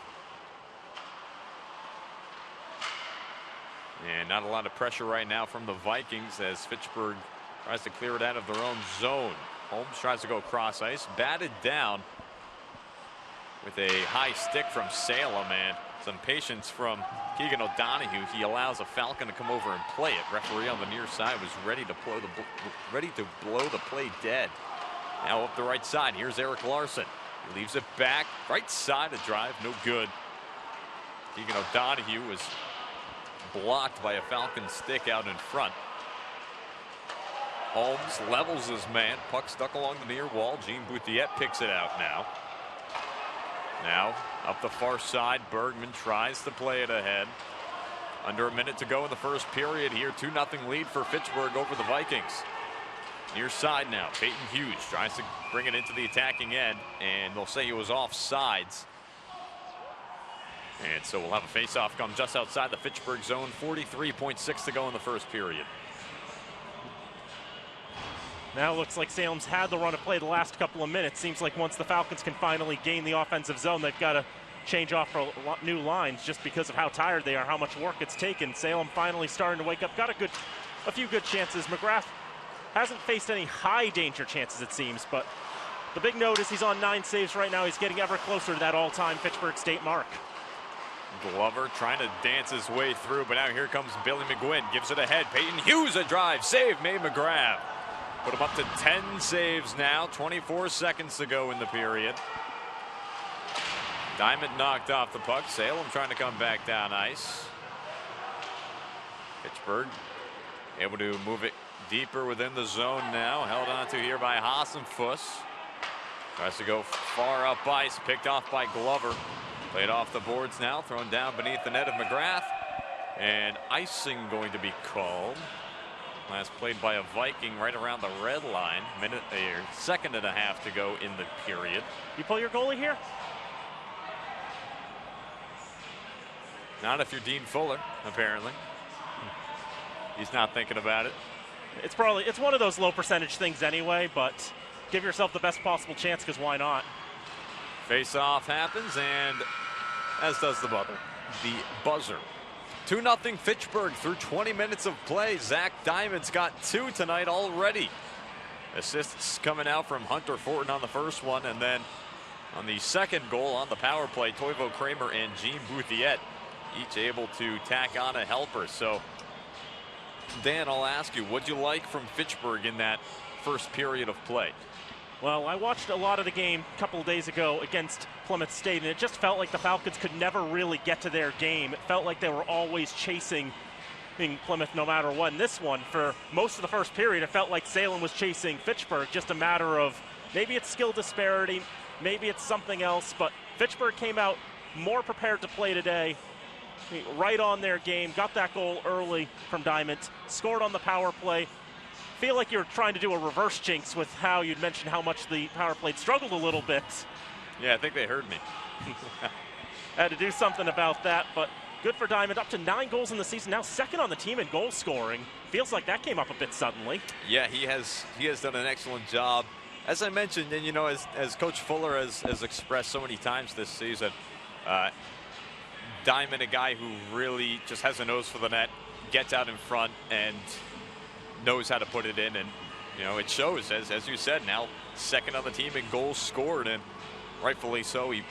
And not a lot of pressure right now from the Vikings as Fitchburg tries to clear it out of their own zone. Holmes tries to go cross ice, batted down with a high stick from Salem, and some patience from Keegan O'Donohue. He allows a Falcon to come over and play it. Referee on the near side was ready to blow the play dead. Now up the right side. Here's Eric Larson. He leaves it back. Right side of drive, no good. Keegan O'Donohue was blocked by a Falcon stick out in front. Holmes levels his man. Puck stuck along the near wall. Gene Bouthiette picks it out now. Now up the far side. Bergman tries to play it ahead. Under a minute to go in the first period here. 2-0 lead for Fitchburg over the Vikings. Near side now. Peyton Hughes tries to bring it into the attacking end, and they'll say he was offsides. And so we'll have a face-off come just outside the Fitchburg zone. 43.6 to go in the first period. Now it looks like Salem's had the run of play the last couple of minutes. Seems like once the Falcons can finally gain the offensive zone, they've got to change off for new lines just because of how tired they are, how much work it's taken. Salem finally starting to wake up. Got a few good chances. Mcgrath hasn't faced any high danger chances, it seems, but the big note is he's on 9 saves right now. He's getting ever closer to that all-time Fitchburg State mark. Glover trying to dance his way through, but now here comes Billy McGuinn. Gives it ahead. Peyton Hughes a drive. Save made Mcgrath. Put him up to 10 saves now. 24 seconds to go in the period. Diamond knocked off the puck. Salem trying to come back down ice. Fitchburg able to move it deeper within the zone now. Held on to here by Hassenfuss. Tries to go far up ice. Picked off by Glover. Played off the boards now. Thrown down beneath the net of Mcgrath. And icing going to be called. Last played by a Viking right around the red line. Second and a half to go in the period. You pull your goalie here? Not if you're Dean Fuller, apparently. He's not thinking about it. It's one of those low percentage things anyway, but give yourself the best possible chance, because why not? Face-off happens, and as does the buzzer. 2-0 Fitchburg through 20 minutes of play. Zach Diamond's got 2 tonight already. Assists coming out from Hunter Fortin on the first one, and then on the second goal on the power play, Toivo Kramer and Gene Bouthiette each able to tack on a helper. So, Dan, I'll ask you, what'd you like from Fitchburg in that first period of play? Well, I watched a lot of the game a couple of days ago against Plymouth State, and it just felt like the Falcons could never really get to their game. It felt like they were always chasing Plymouth no matter what. In this one, for most of the first period, it felt like Salem was chasing Fitchburg, just a matter of maybe it's skill disparity, maybe it's something else, but Fitchburg came out more prepared to play today, right on their game, got that goal early from Diamond, scored on the power play. Feel like you're trying to do a reverse jinx with how you'd mentioned how much the power play struggled a little bit. Yeah, I think they heard me. Had to do something about that, but good for Diamond. Up to 9 goals in the season, now second on the team in goal scoring. Feels like that came up a bit suddenly. Yeah, he has done an excellent job. As I mentioned, and you know, as Coach Fuller has expressed so many times this season, Diamond, a guy who really just has a nose for the net, gets out in front and knows how to put it in, and you know, it shows, as you said, now second on the team in goals scored, and rightfully so. He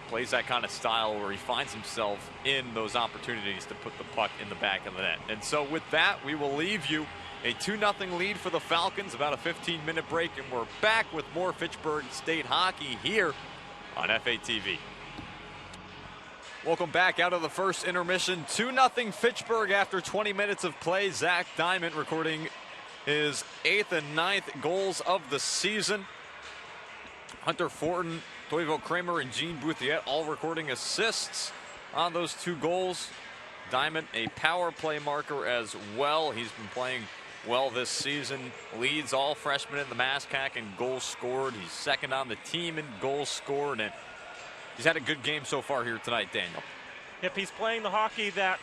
plays that kind of style where he finds himself in those opportunities to put the puck in the back of the net. And so with that, we will leave you a 2-0 lead for the Falcons, about a 15-minute break, and we're back with more Fitchburg State hockey here on FATV. Welcome back out of the first intermission. 2-0 Fitchburg after 20 minutes of play. Zach Diamond recording his 8th and 9th goals of the season. Hunter Fortin, Toivo Kramer, and Gene Bouthiet all recording assists on those 2 goals. Diamond, a power play marker as well. He's been playing well this season. Leads all freshmen in the MASCAC in goals scored. He's second on the team in goals scored, and he's had a good game so far here tonight, Daniel. Yep, he's playing the hockey that,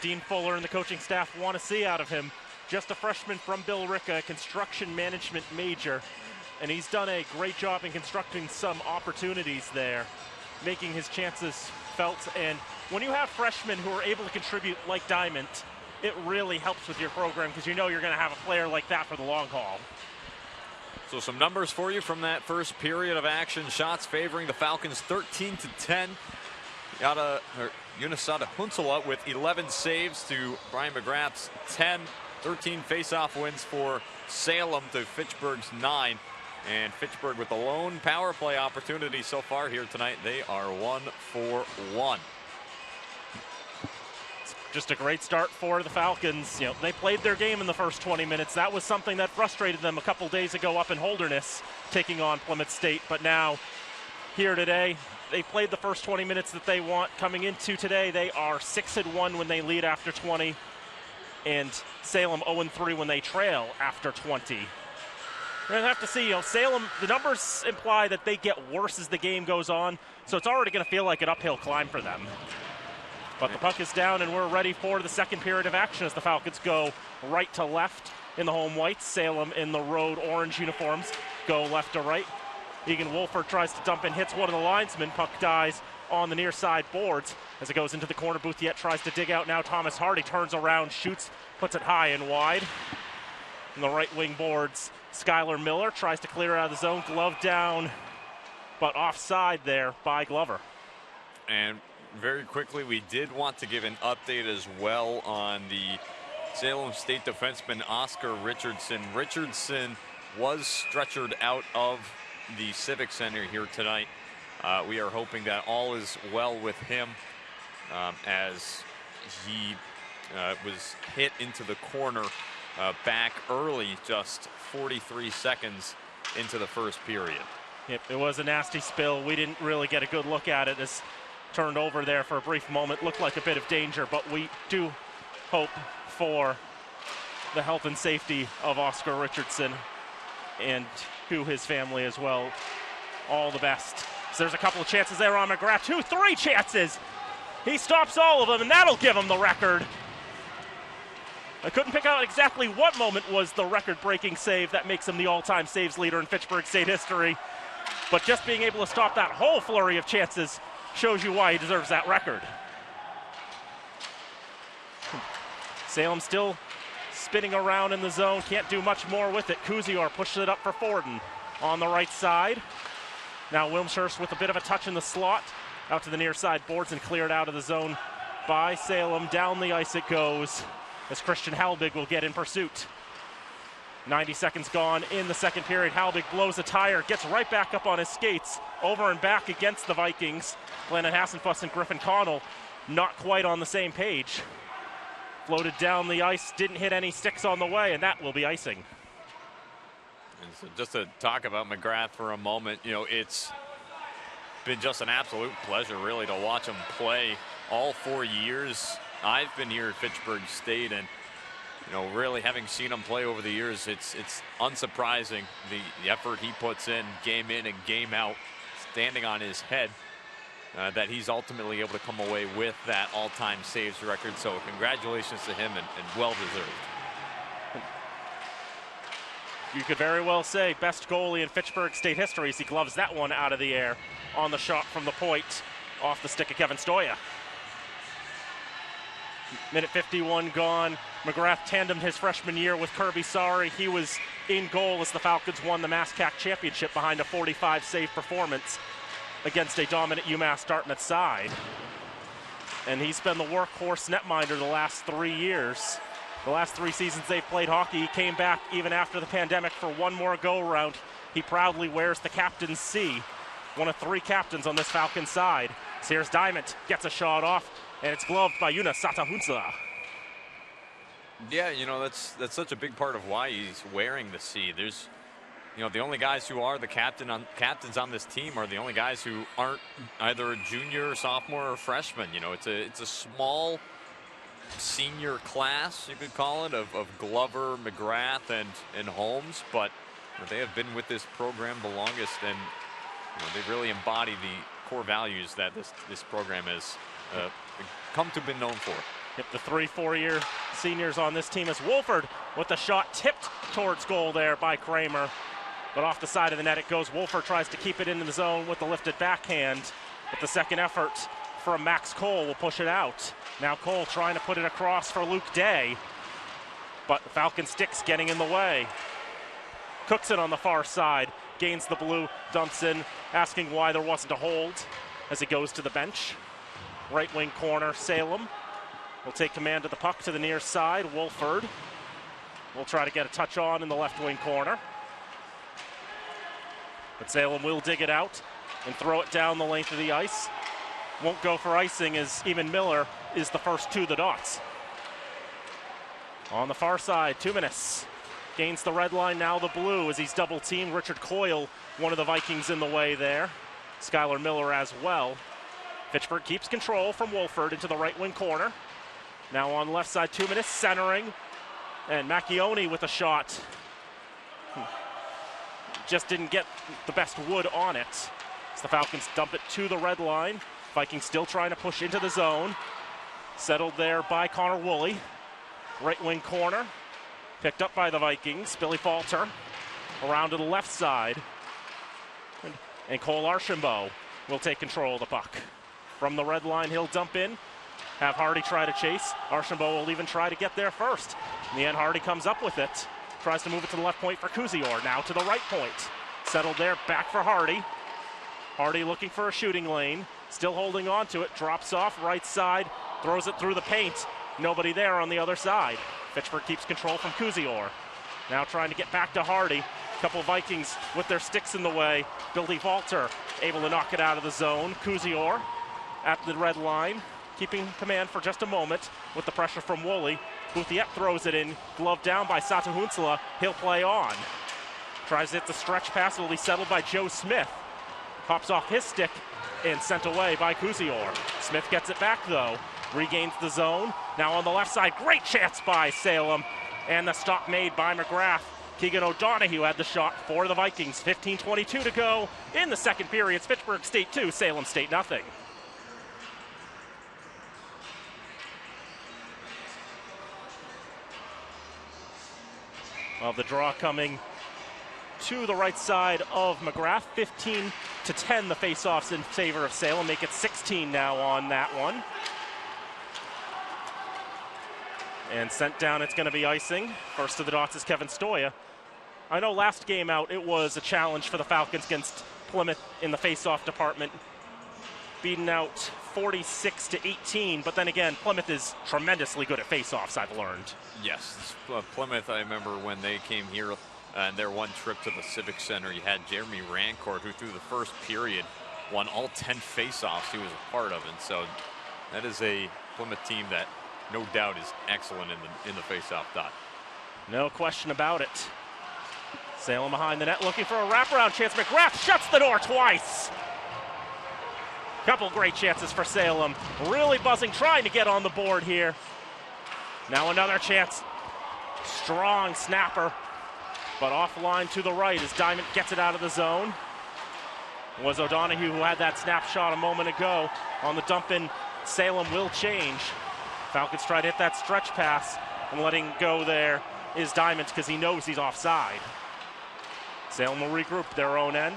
Dean Fuller and the coaching staff want to see out of him. Just a freshman from Billerica, construction management major, and he's done a great job in constructing some opportunities there, making his chances felt. And when you have freshmen who are able to contribute like Diamond, it really helps with your program because you're going to have a player like that for the long haul. So some numbers for you from that first period of action. Shots favoring the Falcons 13-10. Unisata Huntala with 11 saves to Brian Mcgrath's 10. 13 face-off wins for Salem to Fitchburg's 9. And Fitchburg with the lone power play opportunity so far here tonight. They are 1 for 1. Just a great start for the Falcons. They played their game in the first 20 minutes. That was something that frustrated them a couple days ago up in Holderness, taking on Plymouth State. But now, here today, they played the first 20 minutes that they want. Coming into today, they are 6-1 when they lead after 20, and Salem 0-3 when they trail after 20. We're going to have to see, Salem, the numbers imply that they get worse as the game goes on, so it's already going to feel like an uphill climb for them. But the puck is down, and we're ready for the second period of action as the Falcons go right to left in the home whites. Salem in the road orange uniforms go left to right. Egan Wolford tries to dump in, hits one of the linesmen. Puck dies on the near side boards as it goes into the corner. Bouthiet tries to dig out now. Thomas Hardy turns around, shoots, puts it high and wide. In the right wing boards, Skylar Miller tries to clear out of the zone. Glove down, but offside there by Glover. And very quickly, we did want to give an update as well on the Salem State defenseman Oscar Richardson. Richardson was stretchered out of the Civic Center here tonight. We are hoping that all is well with him as he was hit into the corner back early, just 43 seconds into the first period. Yep, it was a nasty spill. We didn't really get a good look at it as turned over there for a brief moment. Looked like a bit of danger, but we do hope for the health and safety of Oscar Richardson and to his family as well. All the best. So there's a couple of chances there on Mcgrath. 2-3 chances. He stops all of them, and that'll give him the record. I couldn't pick out exactly what moment was the record-breaking save that makes him the all-time saves leader in Fitchburg State history. But just being able to stop that whole flurry of chances shows you why he deserves that record. Salem still spinning around in the zone. Can't do much more with it. Kuzior pushes it up for Forden on the right side. Now Wilmshurst with a bit of a touch in the slot. Out to the near side boards and cleared out of the zone by Salem. Down the ice it goes as Christian Halbig will get in pursuit. 90 seconds gone in the second period. Halbig blows a tire, gets right back up on his skates, over and back against the Vikings. Glennon Hassenfuss and Griffin Connell not quite on the same page. Floated down the ice, didn't hit any sticks on the way, and that will be icing. And so just to talk about Mcgrath for a moment, it's been just an absolute pleasure really to watch him play all 4 years I've been here at Fitchburg State, and really having seen him play over the years, it's unsurprising the effort he puts in and game out, standing on his head, that he's ultimately able to come away with that all-time saves record. So congratulations to him, and well-deserved. You could very well say best goalie in Fitchburg State history as he gloves that one out of the air on the shot from the point off the stick of Kevin Stoya. Minute 51 gone. Mcgrath tandemed his freshman year with Kirby Sari. He was in goal as the Falcons won the MASCAC championship behind a 45 save performance against a dominant UMass Dartmouth side. And he's been the workhorse netminder the last 3 years. The last 3 seasons they've played hockey. He came back even after the pandemic for one more go-around. He proudly wears the captain's C, one of 3 captains on this Falcon side. So here's Diamond, gets a shot off, and it's gloved by Una Satahunsla. Yeah, you know, that's such a big part of why he's wearing the C. There's, you know, the only guys who are the captains on this team are the only guys who aren't either a junior, sophomore, or freshman. You know, it's a small senior class, you could call it, of Glover, Mcgrath, and Holmes, but they have been with this program the longest, and you know, they really embody the core values that this program has come to be known for. Yep, the 3 4-year seniors on this team is Wolford with the shot tipped towards goal there by Kramer. But off the side of the net it goes. Wolford tries to keep it in the zone with the lifted backhand. But the second effort from Max Cole will push it out. Now Cole trying to put it across for Luke Day. But the Falcon sticks getting in the way. Cooks it on the far side. Gains the blue, dumps in, asking why there wasn't a hold as he goes to the bench. Right wing corner, Salem will take command of the puck to the near side. Wolford will try to get a touch on in the left wing corner. But Salem will dig it out and throw it down the length of the ice. Won't go for icing as Eamon Miller is the first to the dots. On the far side, 2 minutes. Gains the red line, now the blue as he's double teamed. Richard Coyle, one of the Vikings in the way there. Skylar Miller as well. Fitchburg keeps control from Wolford into the right wing corner. Now on the left side, 2 minutes, centering. And Macchione with a shot. Just didn't get the best wood on it. So the Falcons dump it to the red line. Vikings still trying to push into the zone. Settled there by Connor Woolley. Right wing corner. Picked up by the Vikings. Billy Falter around to the left side. And Cole Archambault will take control of the puck. From the red line, he'll dump in. Have Hardy try to chase. Archambault will even try to get there first. In the end, Hardy comes up with it. Tries to move it to the left point for Kuzior. Now to the right point. Settled there, back for Hardy. Hardy looking for a shooting lane. Still holding on to it. Drops off, right side. Throws it through the paint. Nobody there on the other side. Fitchburg keeps control from Kuzior. Now trying to get back to Hardy. Couple Vikings with their sticks in the way. Billy Falter able to knock it out of the zone. Kuzior at the red line. Keeping command for just a moment with the pressure from Woolley. Bouthiette throws it in, gloved down by Satahunsla. He'll play on. Tries to hit the stretch pass, will be settled by Joe Smith. Pops off his stick and sent away by Kuzior. Smith gets it back though, regains the zone. Now on the left side, great chance by Salem. And the stop made by Mcgrath. Keegan O'Donohue had the shot for the Vikings. 15:22 to go in the second period. It's Fitchburg State 2, Salem State 0. Well, the draw coming to the right side of Mcgrath. 15-10 the face-offs in favor of Salem. Make it 16 now on that one. And sent down, it's going to be icing. First to the dots is Kevin Stoya. I know last game out it was a challenge for the Falcons against Plymouth in the face-off department. Beaten out 46-18, but then again, Plymouth is tremendously good at face-offs, I've learned. Yes, Plymouth, I remember when they came here and their one trip to the Civic Center, you had Jeremy Rancourt, who through the first period won all 10 face-offs he was a part of, and so that is a Plymouth team that no doubt is excellent in the face-off dot. No question about it. Salem behind the net looking for a wraparound chance. Mcgrath shuts the door twice. Couple great chances for Salem. Really buzzing, trying to get on the board here. Now another chance. Strong snapper, but offline to the right as Diamond gets it out of the zone. It was O'Donohue who had that snapshot a moment ago. On the dump in, Salem will change. Falcons try to hit that stretch pass, and letting go there is Diamond because he knows he's offside. Salem will regroup their own end.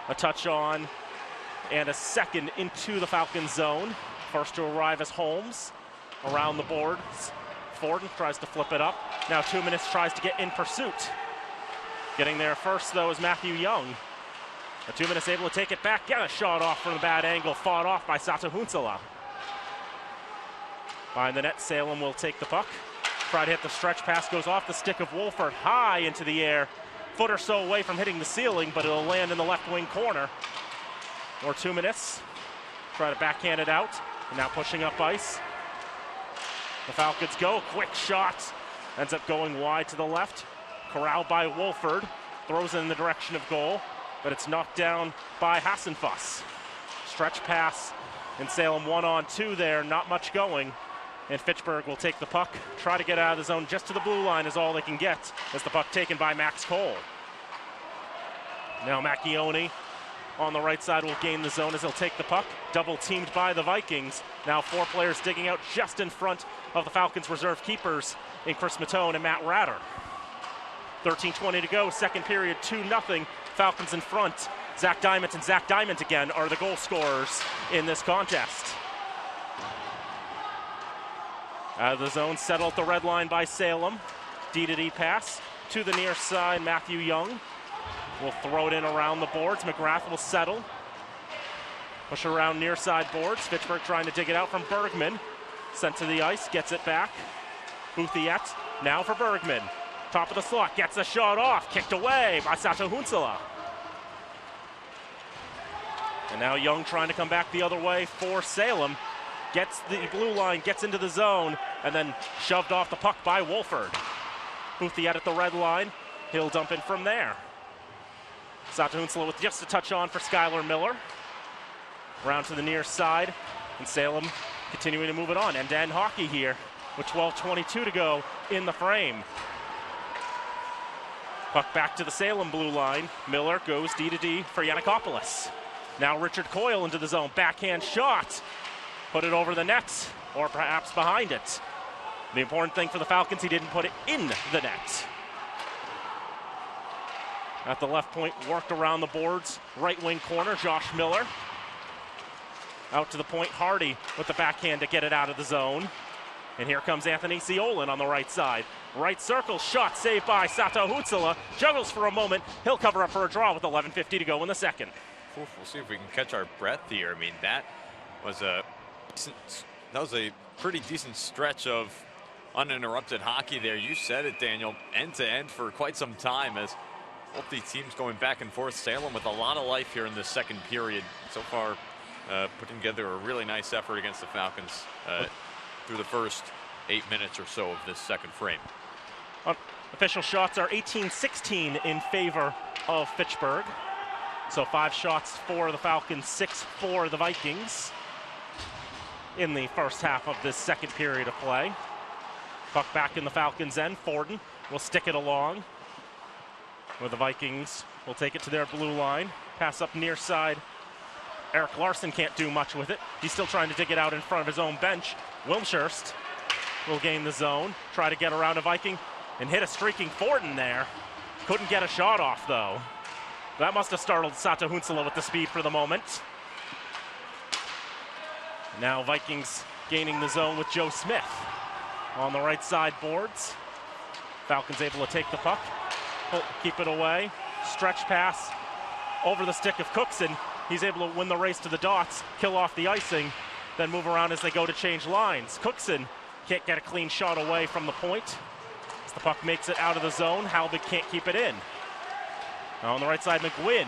A touch on and a second into the Falcons zone. First to arrive is Holmes. Around the boards, Forden tries to flip it up. Now 2 minutes, tries to get in pursuit. Getting there first though is Matthew Young. The 2 minutes able to take it back, get a shot off from a bad angle, fought off by Sato Hunsala. Behind the net, Salem will take the puck. Try to hit the stretch pass, goes off the stick of Wolford, high into the air. Foot or so away from hitting the ceiling, but it'll land in the left wing corner. More 2 minutes. Try to backhand it out, and now pushing up ice. The Falcons go, quick shot. Ends up going wide to the left. Corralled by Wolford, throws it in the direction of goal, but it's knocked down by Hassenfuss. Stretch pass, and Salem 1-on-2 there, not much going. And Fitchburg will take the puck, try to get out of the zone just to the blue line is all they can get, as the puck taken by Max Cole. Now Macchione on the right side will gain the zone as he'll take the puck, double teamed by the Vikings. Now 4 players digging out just in front of the Falcons reserve keepers in Chris Matone and Matt Ratter. 13:20 to go, second period, 2-0, Falcons in front. Zach Diamond and Zach Diamond again are the goal scorers in this contest. Out of the zone, settled at the red line by Salem. D-to-D pass to the near side. Matthew Young will throw it in around the boards. Mcgrath will settle. Push around near side boards. Fitchburg trying to dig it out from Bergman. Sent to the ice, gets it back. Bouthiette now for Bergman. Top of the slot, gets a shot off. Kicked away by Sato Hunsala. And now Young trying to come back the other way for Salem. Gets the blue line, gets into the zone, and then shoved off the puck by Wolford. Bouthiette at the red line. He'll dump in from there. Sato Hunsala with just a touch on for Skylar Miller. Round to the near side, and Salem continuing to move it on. End-to-end hockey here with 12:22 to go in the frame. Puck back to the Salem blue line. Miller goes D-to-D for Yannikopoulos. Now Richard Coyle into the zone. Backhand shot. Put it over the net, or perhaps behind it. The important thing for the Falcons, he didn't put it in the net. At the left point, worked around the boards. Right wing corner, Josh Miller. Out to the point, Hardy with the backhand to get it out of the zone. And here comes Anthony Ciolin on the right side. Right circle, shot saved by Sato Hunsala. Juggles for a moment. He'll cover up for a draw with 11:50 to go in the second. We'll see if we can catch our breath here. I mean, that was a pretty decent stretch of uninterrupted hockey there. You said it, Daniel, end to end for quite some time, as both these teams going back and forth. Salem with a lot of life here in the second period. So far, putting together a really nice effort against the Falcons through the first 8 minutes or so of this second frame. Official shots are 18-16 in favor of Fitchburg. So 5 shots for the Falcons, 6 for the Vikings in the first half of this second period of play. Puck back in the Falcons' end. Forden will stick it along, where the Vikings will take it to their blue line. Pass up near side. Eric Larson can't do much with it. He's still trying to dig it out in front of his own bench. Wilmshurst will gain the zone, try to get around a Viking, and hit a streaking Forden there. Couldn't get a shot off, though. That must have startled Sato Hunsala with the speed for the moment. Now Vikings gaining the zone with Joe Smith on the right side boards. Falcons able to take the puck, keep it away. Stretch pass over the stick of Cookson. He's able to win the race to the dots, kill off the icing, then move around as they go to change lines. Cookson can't get a clean shot away from the point. As the puck makes it out of the zone, Halbig can't keep it in. Now on the right side, McGuinn.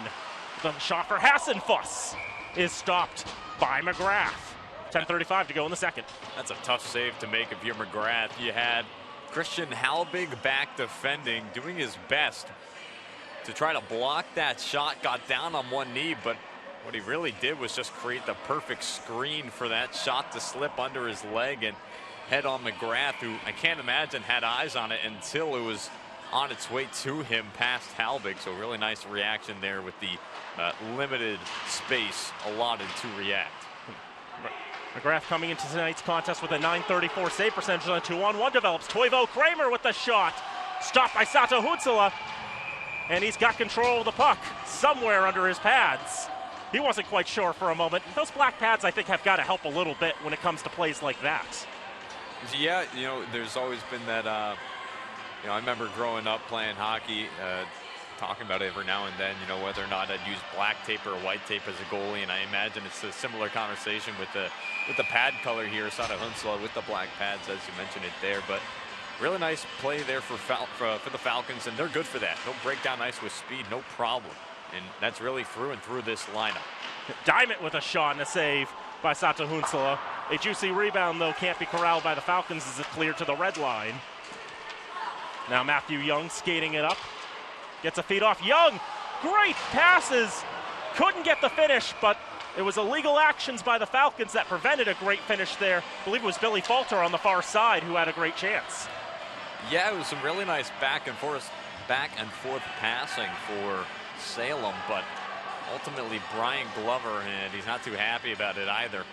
The shot for Hassenfuss is stopped by Mcgrath. 10:35 to go in the second. That's a tough save to make if you're Mcgrath. You had Christian Halbig back defending, doing his best to try to block that shot. Got down on one knee, but what he really did was just create the perfect screen for that shot to slip under his leg and head on Mcgrath, who I can't imagine had eyes on it until it was on its way to him past Halbig. So really nice reaction there with the limited space allotted to react. Mcgrath coming into tonight's contest with a .934 save percentage on a 2-on-1 develops. Toivo Kramer with the shot. Stopped by Sato Hunsala. And he's got control of the puck somewhere under his pads. He wasn't quite sure for a moment. Those black pads, I think, have got to help a little bit when it comes to plays like that. Yeah, you know, there's always been that, you know, I remember growing up playing hockey, talking about it every now and then, you know, whether or not I'd use black tape or white tape as a goalie, and I imagine it's a similar conversation with the pad color here. Sata Hunsla with the black pads, as you mentioned it there, but really nice play there for the Falcons, and they're good for that. They'll break down ice with speed, no problem, and that's really through and through this lineup. Diamond with a shot and a save by Sata Hunsla. A juicy rebound, though, can't be corralled by the Falcons as it cleared to the red line. Now Matthew Young skating it up. Gets a feed off. Young, great passes. Couldn't get the finish, but it was illegal actions by the Falcons that prevented a great finish there. I believe it was Billy Falter on the far side who had a great chance. Yeah, it was some really nice back and forth passing for Salem, but ultimately Brian Glover, and he's not too happy about it either,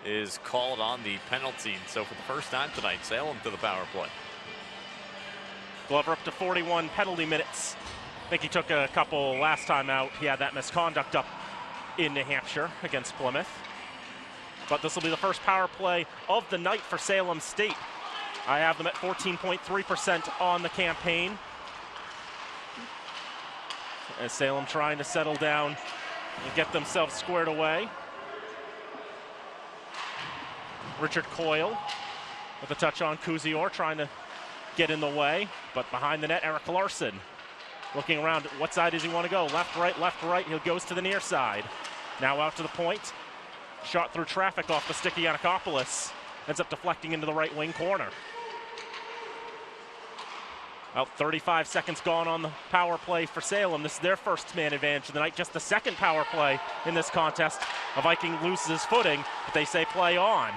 is called on the penalty. So for the first time tonight, Salem to the power play. Glover up to 41 penalty minutes. I think he took a couple last time out. He had that misconduct up in New Hampshire against Plymouth. But this will be the first power play of the night for Salem State. I have them at 14.3% on the campaign. As Salem trying to settle down and get themselves squared away. Richard Coyle with a touch on Kuzior, trying to get in the way, but behind the net, Eric Larson looking around. What side does he want to go? Left, right. He goes to the near side. Now out to the point. Shot through traffic off the stick of Yanakopoulos. Ends up deflecting into the right wing corner. About 35 seconds gone on the power play for Salem. This is their first man advantage of the night. Just the second power play in this contest. A Viking loses his footing, but they say play on.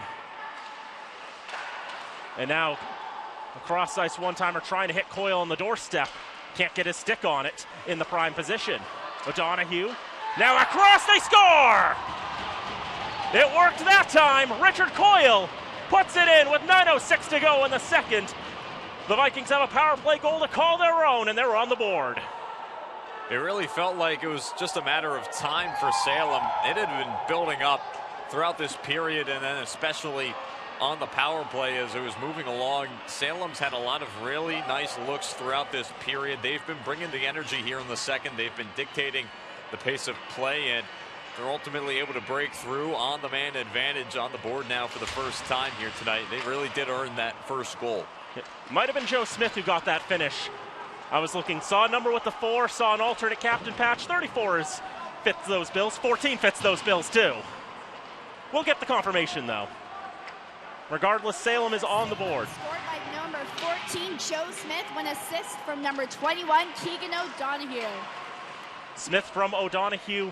And now a cross-ice one-timer trying to hit Coyle on the doorstep. Can't get his stick on it in the prime position. O'Donohue. Now across, they score! It worked that time. Richard Coyle puts it in with 9:06 to go in the second. The Vikings have a power play goal to call their own, and they're on the board. It really felt like it was just a matter of time for Salem. It had been building up throughout this period, and then especially on the power play as it was moving along. Salem's had a lot of really nice looks throughout this period. They've been bringing the energy here in the second. They've been dictating the pace of play, and they're ultimately able to break through on the man advantage on the board now for the first time here tonight. They really did earn that first goal. It might have been Joe Smith who got that finish. I was looking, saw a number with the 4, saw an alternate captain patch. 34 fits those bills. 14 fits those bills too. We'll get the confirmation though. Regardless, Salem is on the board. Scored by number 14, Joe Smith, one assist from number 21, Keegan O'Donohue. Smith from O'Donohue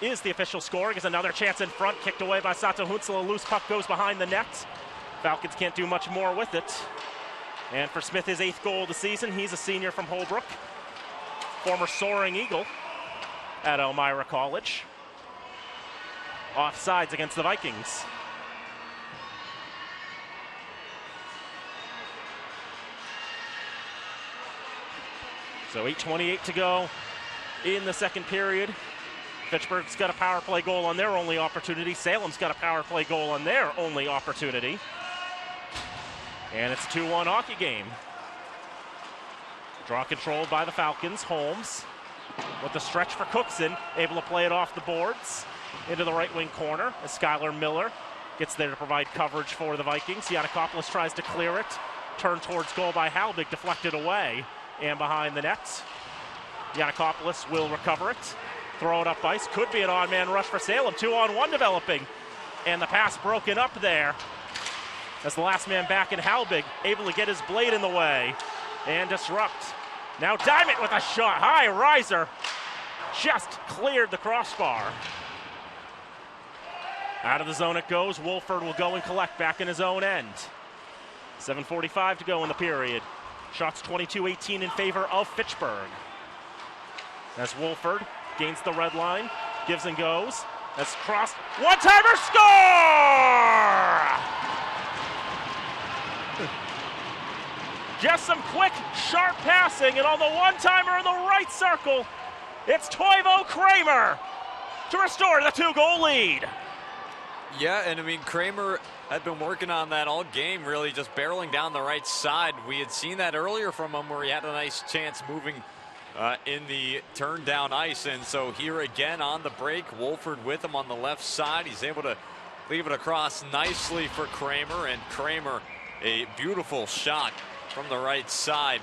is the official scorer. Gets another chance in front, kicked away by Sata Hunsla. A loose puck goes behind the net. Falcons can't do much more with it. And for Smith, his 8th goal of the season. He's a senior from Holbrook, former Soaring Eagle at Elmira College. Offsides against the Vikings. So 8:28 to go in the second period. Fitchburg's got a power play goal on their only opportunity. Salem's got a power play goal on their only opportunity. And it's a 2-1 hockey game. Draw controlled by the Falcons. Holmes with the stretch for Cookson, able to play it off the boards into the right wing corner as Skylar Miller gets there to provide coverage for the Vikings. Yanakopoulos tries to clear it. Turned towards goal by Halbig, deflected away and behind the net. Yanakopoulos will recover it. Throw it up ice. Could be an odd man rush for Salem. 2-on-1 developing. And the pass broken up there as the last man back in Halbig, able to get his blade in the way and disrupt. Now Diamond with a shot. High riser. Just cleared the crossbar. Out of the zone it goes. Wolford will go and collect back in his own end. 7:45 to go in the period. Shots 22-18 in favor of Fitchburg. As Wolford gains the red line, gives and goes. That's crossed. One-timer score! Just some quick, sharp passing, and on the one-timer in the right circle, it's Toivo Kramer to restore the 2-goal lead. Yeah, and I mean, Kramer had been working on that all game, really just barreling down the right side. We had seen that earlier from him where he had a nice chance moving in the turn down ice. And so here again on the break, Wolford with him on the left side. He's able to leave it across nicely for Kramer, and Kramer, a beautiful shot from the right side.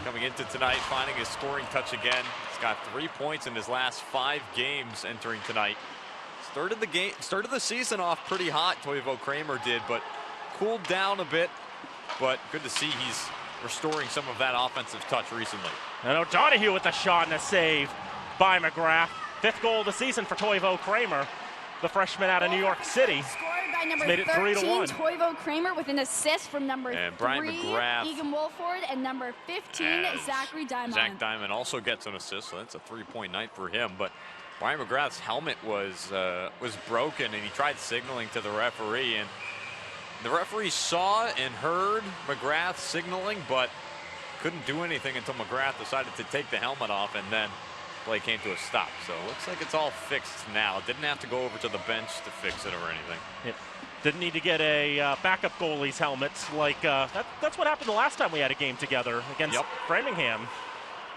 Coming into tonight, finding his scoring touch again. He's got 3 points in his last 5 games entering tonight. Started the season off pretty hot, Toivo Kramer did, but cooled down a bit. But good to see he's restoring some of that offensive touch recently. And O'Donoghue with the shot and a save by Mcgrath. 5th goal of the season for Toivo Kramer, the freshman out of New York City. Scored by number made it 13, 3-1. Toivo Kramer, with an assist from number 3, Mcgrath. Egan Wolford, and number 15, Zachary Diamond. Zach Diamond also gets an assist, so that's a 3-point night for him. But Brian McGrath's helmet was broken, and he tried signaling to the referee, and the referee saw and heard McGrath signaling, but couldn't do anything until McGrath decided to take the helmet off, and then play came to a stop. So it looks like it's all fixed now. Didn't have to go over to the bench to fix it or anything. Yep. Didn't need to get a backup goalie's helmet. Like that's what happened the last time we had a game together against Framingham.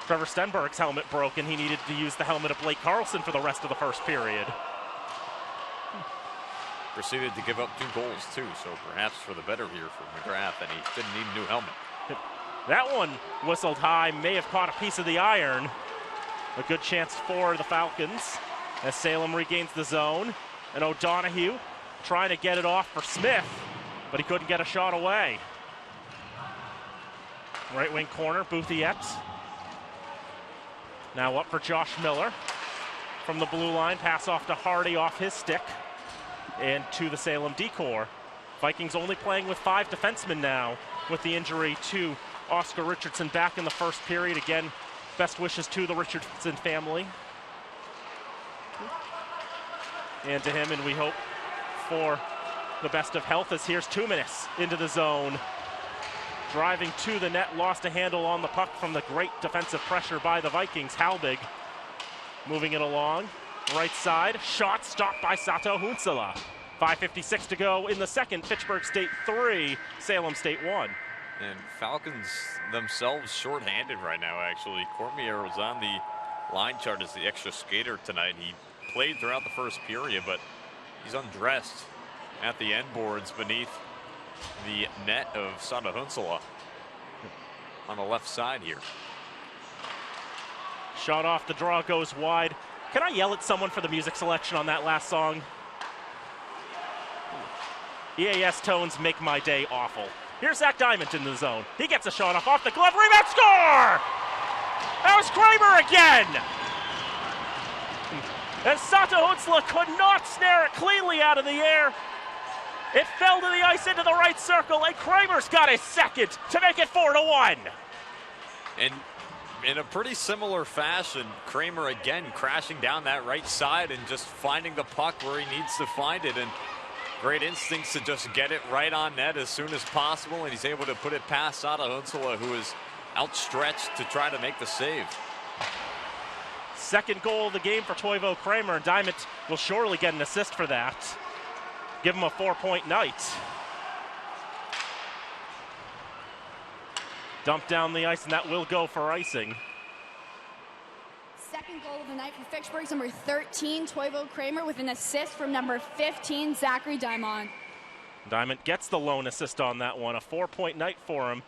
Trevor Stenberg's helmet broke, and he needed to use the helmet of Blake Carlson for the rest of the first period. Proceeded to give up 2 goals too, so perhaps for the better here for McGrath, and he didn't need a new helmet. That one whistled high, may have caught a piece of the iron. A good chance for the Falcons as Salem regains the zone, and O'Donoghue trying to get it off for Smith, but he couldn't get a shot away. Right wing corner, Bouthiette. Now up for Josh Miller from the blue line, pass off to Hardy off his stick. And to the Salem decor. Vikings only playing with 5 defensemen now, with the injury to Oscar Richardson back in the first period. Again, best wishes to the Richardson family and to him, and we hope for the best of health. As here's Tumanis into the zone, driving to the net, lost a handle on the puck from the great defensive pressure by the Vikings. Halbig moving it along. Right side, shot stopped by Sato Hunsala. 5:56 to go in the second. Fitchburg State 3, Salem State 1. And Falcons themselves shorthanded right now, actually. Cormier was on the line chart as the extra skater tonight. He played throughout the first period, but he's undressed at the end boards beneath the net of Sato Hunsala on the left side here. Shot off the draw, goes wide. Can I yell at someone for the music selection on that last song? EAS tones make my day awful. Here's Zach Diamond in the zone. He gets a shot off the glove, rebound, score! That was Kramer again! And Sato Hunsala could not snare it cleanly out of the air. It fell to the ice into the right circle, and Kramer's got his second to make it 4-1. And in a pretty similar fashion, Kramer again crashing down that right side and just finding the puck where he needs to find it, and great instincts to just get it right on net as soon as possible, and he's able to put it past Sato Hunsala, who is outstretched to try to make the save. Second goal of the game for Toivo Kramer, and Diamond will surely get an assist for that. Give him a 4-point night. Dumped down the ice, and that will go for icing. Second goal of the night for Fitchburg's number 13, Toivo Kramer, with an assist from number 15, Zachary Diamond. Diamond gets the lone assist on that one, a 4-point night for him.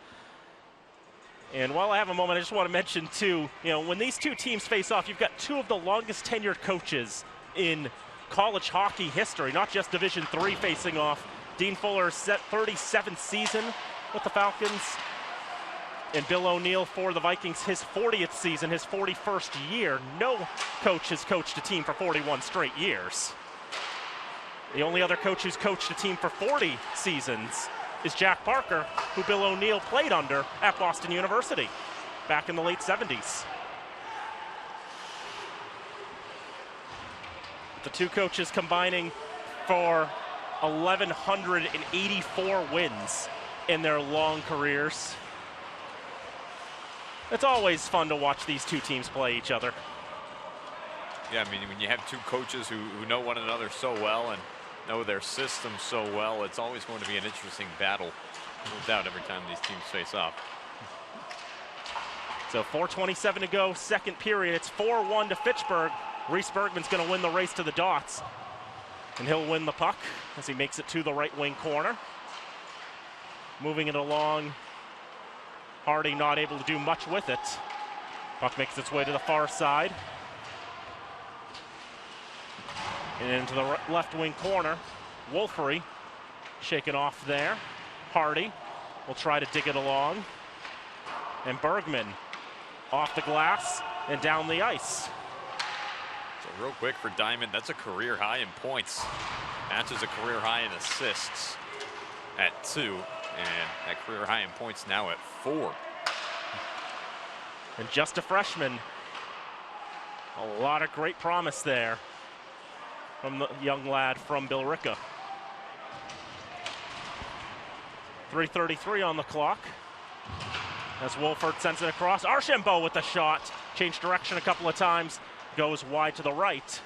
And while I have a moment, I just want to mention too, when these two teams face off, you've got 2 of the longest tenured coaches in college hockey history, not just Division III facing off. Dean Fuller's 37th season with the Falcons. And Bill O'Neill for the Vikings, his 40th season, his 41st year. No coach has coached a team for 41 straight years. The only other coach who's coached a team for 40 seasons is Jack Parker, who Bill O'Neill played under at Boston University back in the late 70s. The 2 coaches combining for 1,184 wins in their long careers. It's always fun to watch these 2 teams play each other. Yeah, I mean, when you have 2 coaches who know one another so well and know their system so well, it's always going to be an interesting battle, no doubt, every time these teams face off. So 4:27 to go, second period. It's 4-1 to Fitchburg. Reese Bergman's going to win the race to the dots. And he'll win the puck as he makes it to the right wing corner. Moving it along. Hardy not able to do much with it. Puck makes its way to the far side. And into the left wing corner. Wolfery shaken off there. Hardy will try to dig it along. And Bergman off the glass and down the ice. So real quick for Diamond, that's a career high in points. Matches a career high in assists at 2. And that career high in points now at 4. And just a freshman. A lot of great promise there from the young lad from Billerica. 3:33 on the clock. As Wolford sends it across. Archambault with the shot. Changed direction a couple of times. Goes wide to the right.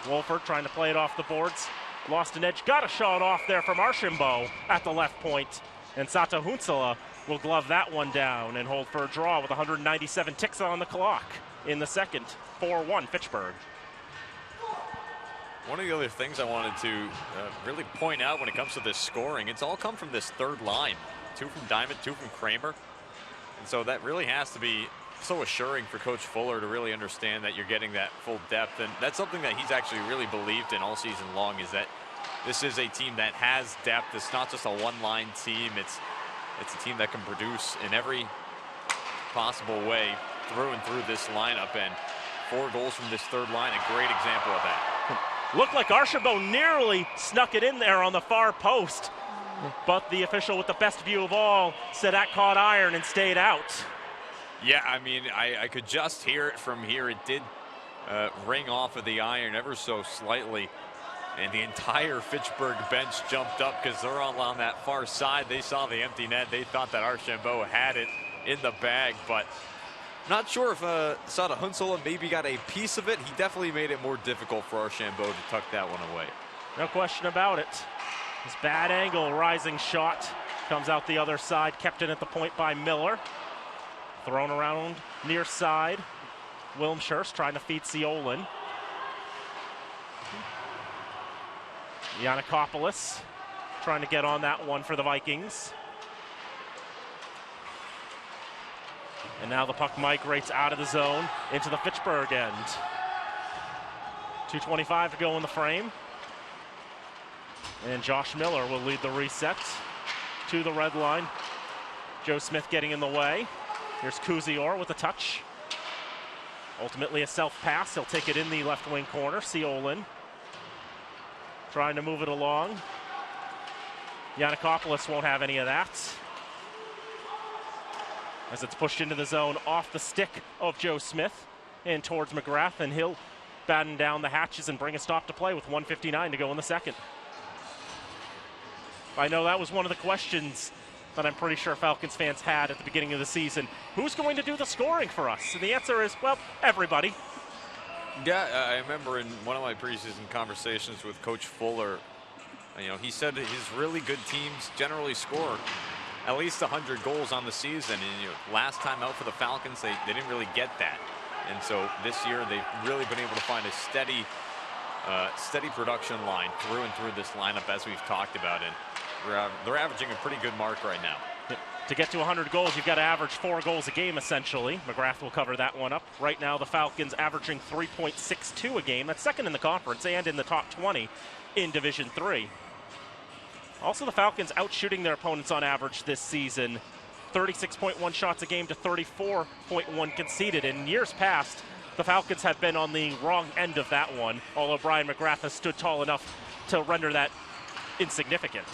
Wolford trying to play it off the boards. Lost an edge. Got a shot off there from Archambault at the left point. And Sato Hunsala will glove that one down and hold for a draw with 197 ticks on the clock in the second. 4-1 Fitchburg. One of the other things I wanted to really point out when it comes to this scoring, it's all come from this third line. 2 from Diamond, 2 from Kramer. And so that really has to be so assuring for Coach Fuller to really understand that you're getting that full depth. And that's something that he's actually really believed in all season long, is that this is a team that has depth. It's not just a one-line team. It's a team that can produce in every possible way through and through this lineup. And 4 goals from this third line, a great example of that. Looked like Archambault nearly snuck it in there on the far post. But the official with the best view of all said that caught iron and stayed out. Yeah, I mean, I could just hear it from here. It did ring off of the iron ever so slightly. And the entire Fitchburg bench jumped up because they're all on that far side. They saw the empty net. They thought that Archambault had it in the bag, but not sure if Sada Hunsala maybe got a piece of it. He definitely made it more difficult for Archambault to tuck that one away. No question about it. This bad angle, rising shot comes out the other side, kept in at the point by Miller. Thrown around near side. Wilmshurst trying to feed Seolin. Yannikopoulos trying to get on that one for the Vikings. And now the puck migrates out of the zone into the Fitchburg end. 2:25 to go in the frame. And Josh Miller will lead the reset to the red line. Joe Smith getting in the way. Here's Kuzior with a touch. Ultimately a self-pass. He'll take it in the left wing corner. Seolin trying to move it along. Yannikopoulos won't have any of that, as it's pushed into the zone off the stick of Joe Smith and towards Mcgrath, and he'll batten down the hatches and bring a stop to play with 1:59 to go in the second. I know that was one of the questions that I'm pretty sure Falcons fans had at the beginning of the season. Who's going to do the scoring for us? And the answer is, well, everybody. Yeah, I remember in one of my preseason conversations with Coach Fuller, he said his really good teams generally score at least 100 goals on the season. And last time out for the Falcons, they didn't really get that. And so this year they've really been able to find a steady production line through and through this lineup, as we've talked about. And they're averaging a pretty good mark right now. To get to 100 goals, you've got to average 4 goals a game, essentially. Mcgrath will cover that one up. Right now, the Falcons averaging 3.62 a game. That's second in the conference and in the top 20 in Division III. Also, the Falcons outshooting their opponents on average this season. 36.1 shots a game to 34.1 conceded. In years past, the Falcons have been on the wrong end of that one, although Brian Mcgrath has stood tall enough to render that insignificant.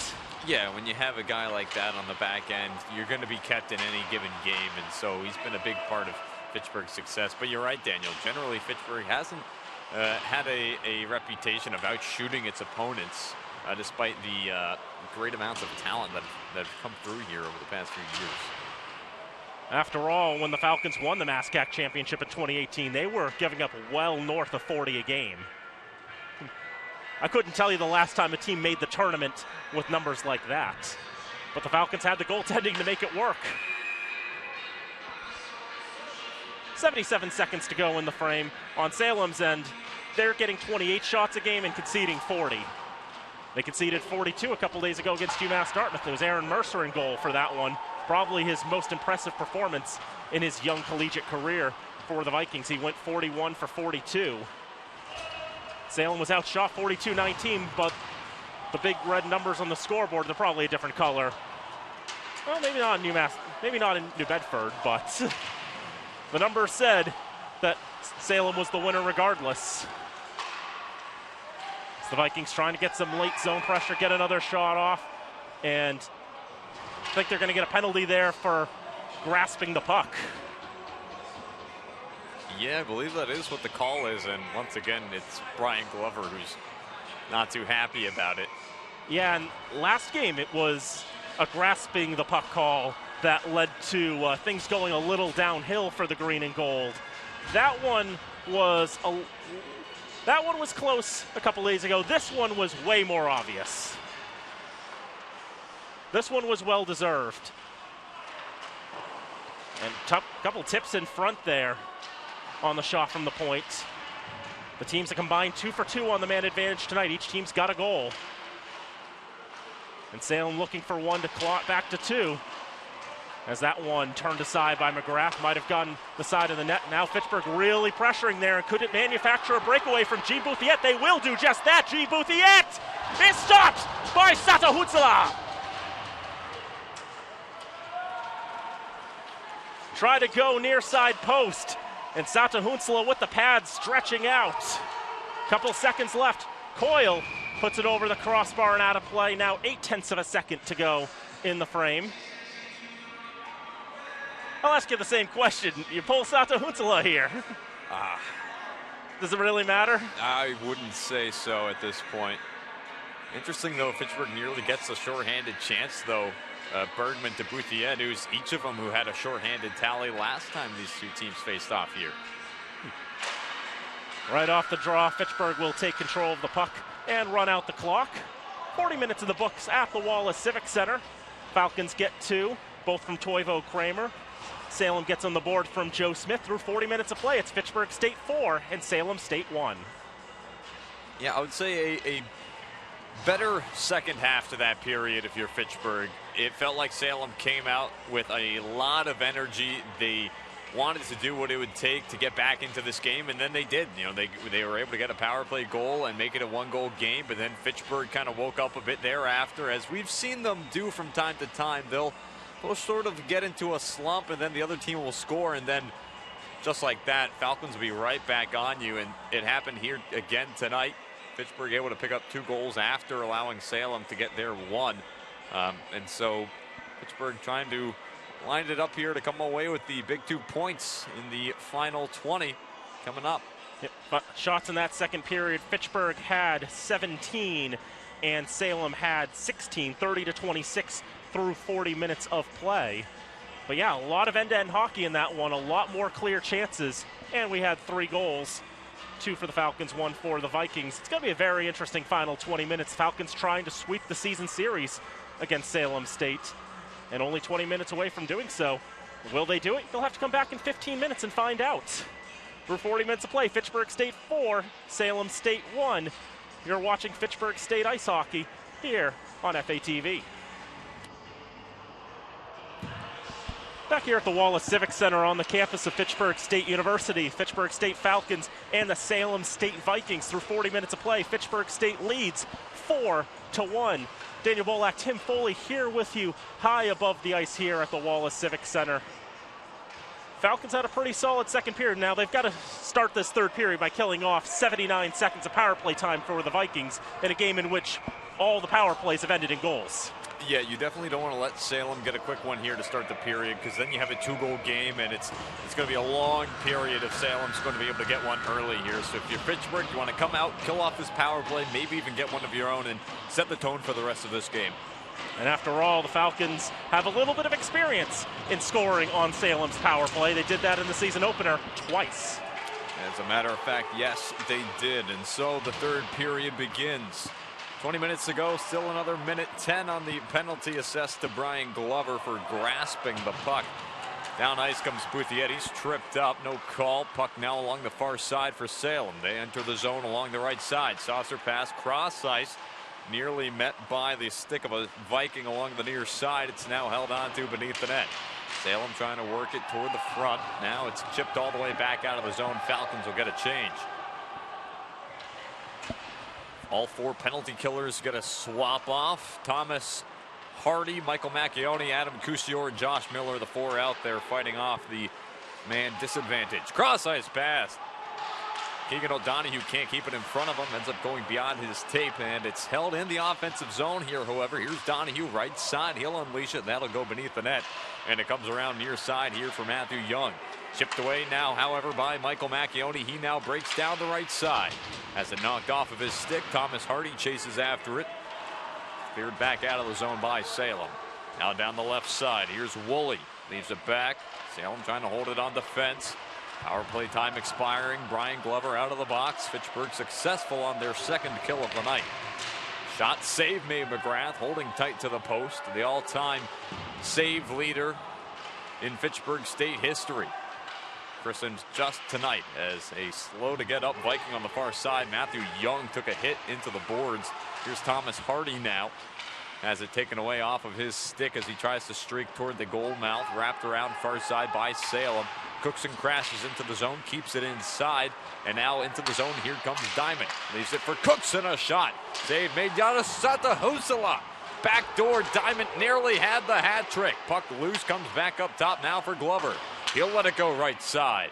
Yeah, when you have a guy like that on the back end, you're going to be kept in any given game, and so he's been a big part of Fitchburg's success. But you're right, Daniel. Generally, Fitchburg hasn't had a reputation of outshooting its opponents, despite the great amounts of talent that have come through here over the past few years. After all, when the Falcons won the MASCAC championship in 2018, they were giving up well north of 40 a game. I couldn't tell you the last time a team made the tournament with numbers like that. But the Falcons had the goaltending to make it work. 77 seconds to go in the frame. On Salem's end, they're getting 28 shots a game and conceding 40. They conceded 42 a couple days ago against Umass Dartmouth. It was Aaron Mercer in goal for that one. Probably his most impressive performance in his young collegiate career for the Vikings. He went 41 for 42. Salem was outshot 42-19, but the big red numbers on the scoreboard, they're probably a different color. Well, maybe not in Umass, maybe not in New Bedford, but the numbers said that Salem was the winner regardless. It's the Vikings trying to get some late zone pressure, get another shot off, and I think they're going to get a penalty there for grasping the puck. Yeah, I believe that is what the call is, and once again, it's Brian Glover who's not too happy about it. Yeah, and last game it was a grasping the puck call that led to things going a little downhill for the green and gold. That one was close a couple days ago. This one was way more obvious. This one was well deserved. And couple tips in front there on the shot from the point. The teams have combined 2 for 2 on the man advantage tonight. Each team's got a goal. And Salem looking for one to claw it back to 2. As that one turned aside by Mcgrath, might have gone the side of the net. Now Fitchburg really pressuring there, and could it manufacture a breakaway from G. Bouthiet? They will do just that. G. Bouthiet is stopped by Sata Hutzela. Try to go near side post, and Sata Hutzela with the pad stretching out. Couple seconds left. Coyle puts it over the crossbar and out of play. Now 0.8 of a second to go in the frame. I'll ask you the same question. You pull Sata Hutzela here. Does it really matter? I wouldn't say so at this point. Interesting, though, Fitchburg nearly gets a shorthanded chance, though. Bergman to Bouthiet, who's each of them who had a shorthanded tally last time these two teams faced off here. Right off the draw, Fitchburg will take control of the puck and run out the clock. 40 minutes in the books at the Wallace Civic Center. Falcons get 2, both from Toivo Kramer. Salem gets on the board from Joe Smith through 40 minutes of play. It's Fitchburg State 4 and Salem State 1. Yeah, I would say a better second half to that period if you're Fitchburg. It felt like Salem came out with a lot of energy. They wanted to do what it would take to get back into this game, and then they did. You know, they were able to get a power play goal and make it a 1-goal game, but then Fitchburg kind of woke up a bit thereafter. As we've seen them do from time to time, they'll sort of get into a slump, and then the other team will score, and then just like that, Falcons will be right back on you, and it happened here again tonight. Fitchburg able to pick up 2 goals after allowing Salem to get their 1. And so Fitchburg trying to line it up here to come away with the big 2 points in the final 20 coming up. But shots in that second period, Fitchburg had 17 and Salem had 16, 30-26 through 40 minutes of play. But yeah, a lot of end-to-end hockey in that one, a lot more clear chances, and we had 3 goals. 2 for the Falcons, 1 for the Vikings. It's going to be a very interesting final 20 minutes. Falcons trying to sweep the season series against Salem State, and only 20 minutes away from doing so. Will they do it? They'll have to come back in 15 minutes and find out. For 40 minutes of play, Fitchburg State 4, Salem State 1. You're watching Fitchburg State Ice Hockey here on FATV. Back here at the Wallace Civic Center on the campus of Fitchburg State University, Fitchburg State Falcons and the Salem State Vikings through 40 minutes of play. Fitchburg State leads 4-1. Daniel Bolak, Tim Foley here with you high above the ice here at the Wallace Civic Center. Falcons had a pretty solid second period. Now they've got to start this third period by killing off 79 seconds of power play time for the Vikings in a game in which all the power plays have ended in goals. Yeah, you definitely don't want to let Salem get a quick one here to start the period, because then you have a 2-goal game, and it's going to be a long period if Salem's going to be able to get one early here. So if you're Fitchburg, you want to come out, kill off this power play, maybe even get one of your own and set the tone for the rest of this game. And after all, the Falcons have a little bit of experience in scoring on Salem's power play. They did that in the season opener twice. As a matter of fact, yes, they did. And so the third period begins. 20 minutes ago, still another minute 10 on the penalty assessed to Brian Glover for grasping the puck. Down ice comes Bouthier. He's tripped up. No call. Puck now along the far side for Salem. They enter the zone along the right side. Saucer pass cross ice. Nearly met by the stick of a Viking along the near side. It's now held on to beneath the net. Salem trying to work it toward the front. Now it's chipped all the way back out of the zone. Falcons will get a change. All 4 penalty killers get a swap off. Thomas Hardy, Michael Macchione, Adam Cousior, and Josh Miller, the 4 out there fighting off the man disadvantage. Cross ice pass. Keegan O'Donohue can't keep it in front of him, ends up going beyond his tape, and it's held in the offensive zone here. However, here's Donahue right side. He'll unleash it, and that'll go beneath the net. And it comes around near side here for Matthew Young. Chipped away now, however, by Michael Macchione. He now breaks down the right side. Has it knocked off of his stick. Thomas Hardy chases after it. Cleared back out of the zone by Salem. Now down the left side. Here's Woolley. Leaves it back. Salem trying to hold it on defense. Power play time expiring. Brian Glover out of the box. Fitchburg successful on their 2nd kill of the night. Shot save made Mcgrath, holding tight to the post. The all-time save leader in Fitchburg State history. Christened just tonight as a slow to get up Viking on the far side. Matthew Young took a hit into the boards. Here's Thomas Hardy now. Has it taken away off of his stick as he tries to streak toward the goal mouth. Wrapped around far side by Salem. Cookson crashes into the zone, keeps it inside, and now into the zone. Here comes Diamond. Leaves it for Cookson, a shot. Save made Yannisata Husala. Backdoor, Diamond nearly had the hat trick. Puck loose, comes back up top now for Glover. He'll let it go right side.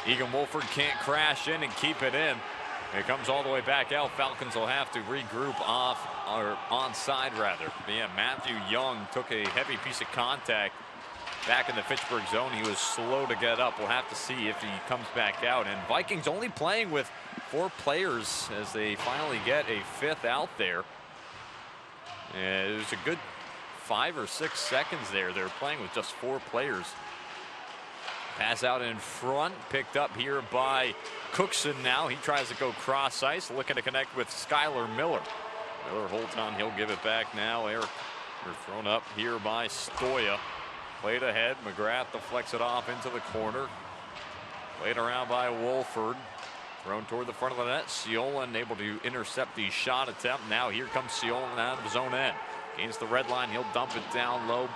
Egan Wolford can't crash in and keep it in. It comes all the way back out. Falcons will have to regroup off, or onside rather. But yeah, Matthew Young took a heavy piece of contact back in the Fitchburg zone. He was slow to get up. We'll have to see if he comes back out. And Vikings only playing with 4 players as they finally get a 5th out there. And it was a good 5 or 6 seconds there. They're playing with just 4 players. Pass out in front, picked up here by Cookson now. He tries to go cross ice, looking to connect with Skylar Miller. Miller holds on, he'll give it back now. Eric, they're thrown up here by Stoya. Played ahead, Mcgrath deflects it off into the corner. Played around by Wolford. Thrown toward the front of the net. Siolan able to intercept the shot attempt. Now here comes Siolan out of his own end. Gains the red line, he'll dump it down low.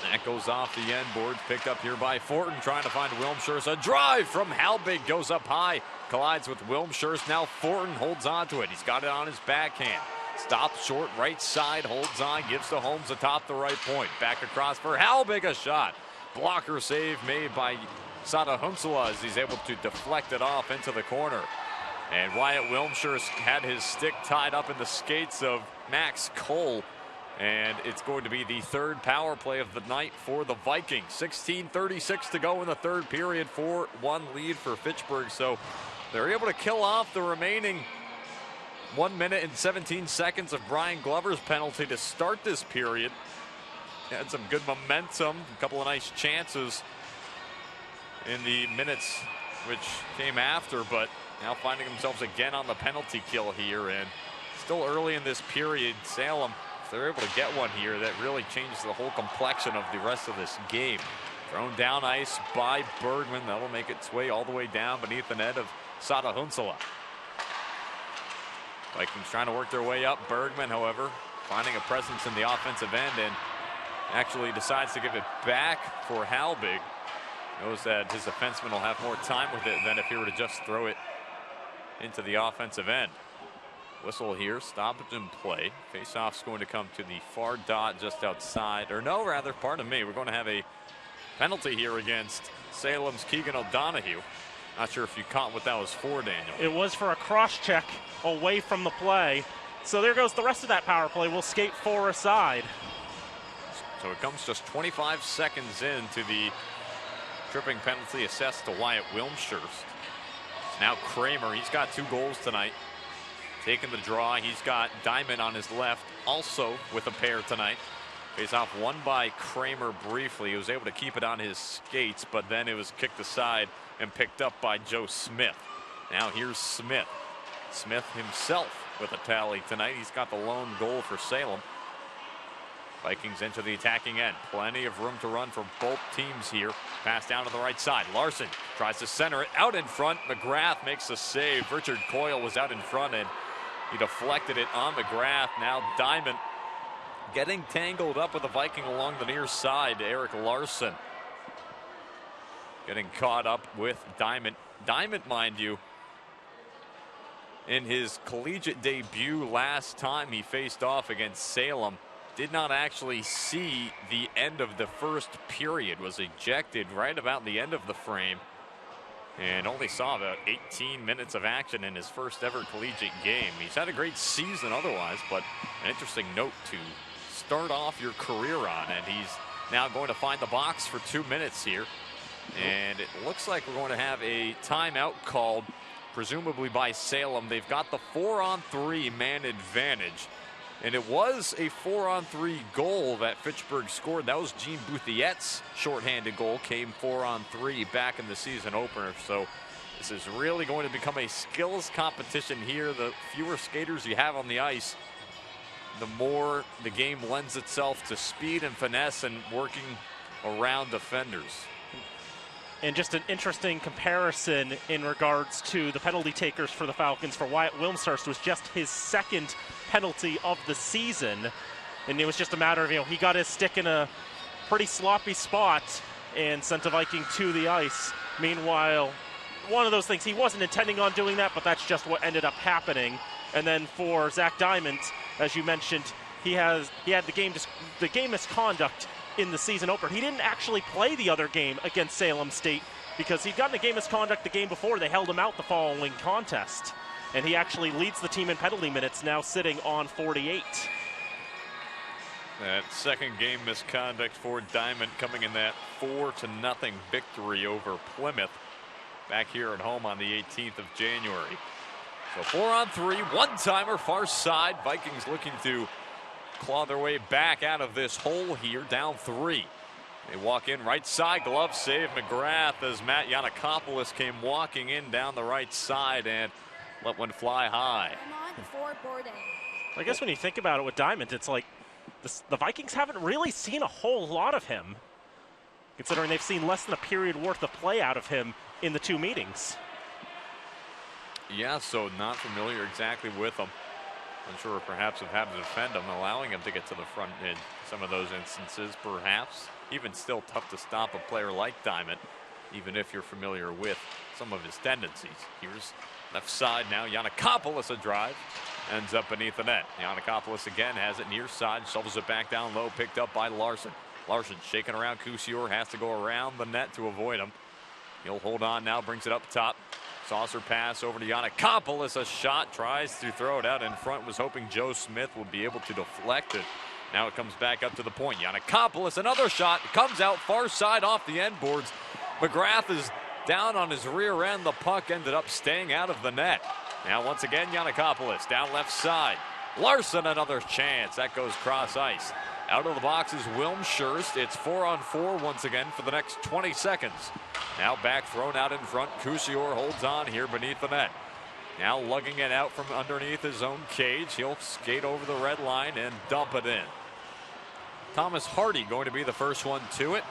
That goes off the end boards. Picked up here by Fortin, trying to find Wilmshurst. A drive from Halbig goes up high. Collides with Wilmshurst. Now Fortin holds on to it. He's got it on his backhand. Stops short, right side, holds on, gives to Holmes atop the right point. Back across for Halbig, a shot. Blocker save made by Sada Hunsala as he's able to deflect it off into the corner. And Wyatt Wilmshurst had his stick tied up in the skates of Max Cole. And it's going to be the 3rd power play of the night for the Vikings. 16:36 to go in the 3rd period. 4-1 lead for Fitchburg. So they're able to kill off the remaining 1 minute and 17 seconds of Brian Glover's penalty to start this period. Had some good momentum, a couple of nice chances in the minutes which came after, but now finding themselves again on the penalty kill here. And still early in this period, Salem, if they're able to get one here, that really changes the whole complexion of the rest of this game. Thrown down ice by Bergman. That'll make its way all the way down beneath the net of Sada Hunsala. Vikings trying to work their way up. Bergman, however, finding a presence in the offensive end and actually decides to give it back for Halbig. Knows that his defenseman will have more time with it than if he were to just throw it into the offensive end. Whistle here, stoppage in play. Faceoff's going to come to the far dot just outside, or no, rather, pardon me, we're going to have a penalty here against Salem's Keegan O'Donohue. Not sure if you caught what that was for, Daniel. It was for a cross check away from the play. So there goes the rest of that power play. We'll skate 4 aside. So it comes just 25 seconds into the tripping penalty assessed to Wyatt Wilmshurst. It's now Kramer. He's got 2 goals tonight. Taking the draw. He's got Diamond on his left, also with a pair tonight. Face off won by Kramer briefly. He was able to keep it on his skates, but then it was kicked aside and picked up by Joe Smith. Now here's Smith. Smith himself with a tally tonight. He's got the lone goal for Salem. Vikings into the attacking end. Plenty of room to run for both teams here. Pass down to the right side. Larson tries to center it out in front. Mcgrath makes a save. Richard Coyle was out in front and he deflected it on Mcgrath. Now Diamond getting tangled up with the Viking along the near side. Eric Larson getting caught up with Diamond. Diamond, mind you, in his collegiate debut last time he faced off against Salem, did not actually see the end of the first period, was ejected right about the end of the frame, and only saw about 18 minutes of action in his first ever collegiate game. He's had a great season otherwise, but an interesting note to start off your career on, and he's now going to find the box for 2 minutes here, and it looks like we're going to have a timeout called, presumably by Salem. They've got the 4-on-3 man advantage. And it was a 4-on-3 goal that Fitchburg scored. That was Gene Bouthiette's shorthanded goal, came 4-on-3 back in the season opener. So this is really going to become a skills competition here. The fewer skaters you have on the ice, the more the game lends itself to speed and finesse and working around defenders. And just an interesting comparison in regards to the penalty takers for the Falcons. For Wyatt Wilmshurst was just his second penalty of the season. And it was just a matter of, he got his stick in a pretty sloppy spot and sent a Viking to the ice. Meanwhile, one of those things, he wasn't intending on doing that, but that's just what ended up happening. And then for Zach Diamond, as you mentioned, he had the game misconduct in the season opener. He didn't actually play the other game against Salem State because he'd gotten a game misconduct the game before. They held him out the following contest. And he actually leads the team in penalty minutes, now sitting on 48. That second game misconduct for Diamond coming in that 4-0 victory over Plymouth back here at home on the 18th of January. So 4-on-3, one-timer far side. Vikings looking to claw their way back out of this hole here, down 3. They walk in right side, glove save Mcgrath as Matt Yanakopoulos came walking in down the right side and let one fly high. I guess when you think about it with Diamond, it's like the Vikings haven't really seen a whole lot of him, considering they've seen less than a period worth of play out of him in the 2 meetings. Yeah, so not familiar exactly with him. Unsure perhaps of how to defend him, allowing him to get to the front in some of those instances, perhaps. Even still tough to stop a player like Diamond, even if you're familiar with some of his tendencies. Here's left side now. Yanakopoulos a drive. Ends up beneath the net. Yanakopoulos again has it near side. Shovels it back down low. Picked up by Larson. Larson shaking around. Cousior has to go around the net to avoid him. He'll hold on now. Brings it up top. Saucer pass over to Yanakopoulos. A shot. Tries to throw it out in front. Was hoping Joe Smith would be able to deflect it. Now it comes back up to the point. Yanakopoulos, another shot. Comes out far side off the end boards. Mcgrath is down on his rear end. The puck ended up staying out of the net. Now once again Yanakopoulos down left side. Larson another chance. That goes cross ice. Out of the box is Wilmshurst. It's 4-on-4 once again for the next 20 seconds. Now back thrown out in front. Cousior holds on here beneath the net. Now lugging it out from underneath his own cage. He'll skate over the red line and dump it in. Thomas Hardy going to be the first one to it.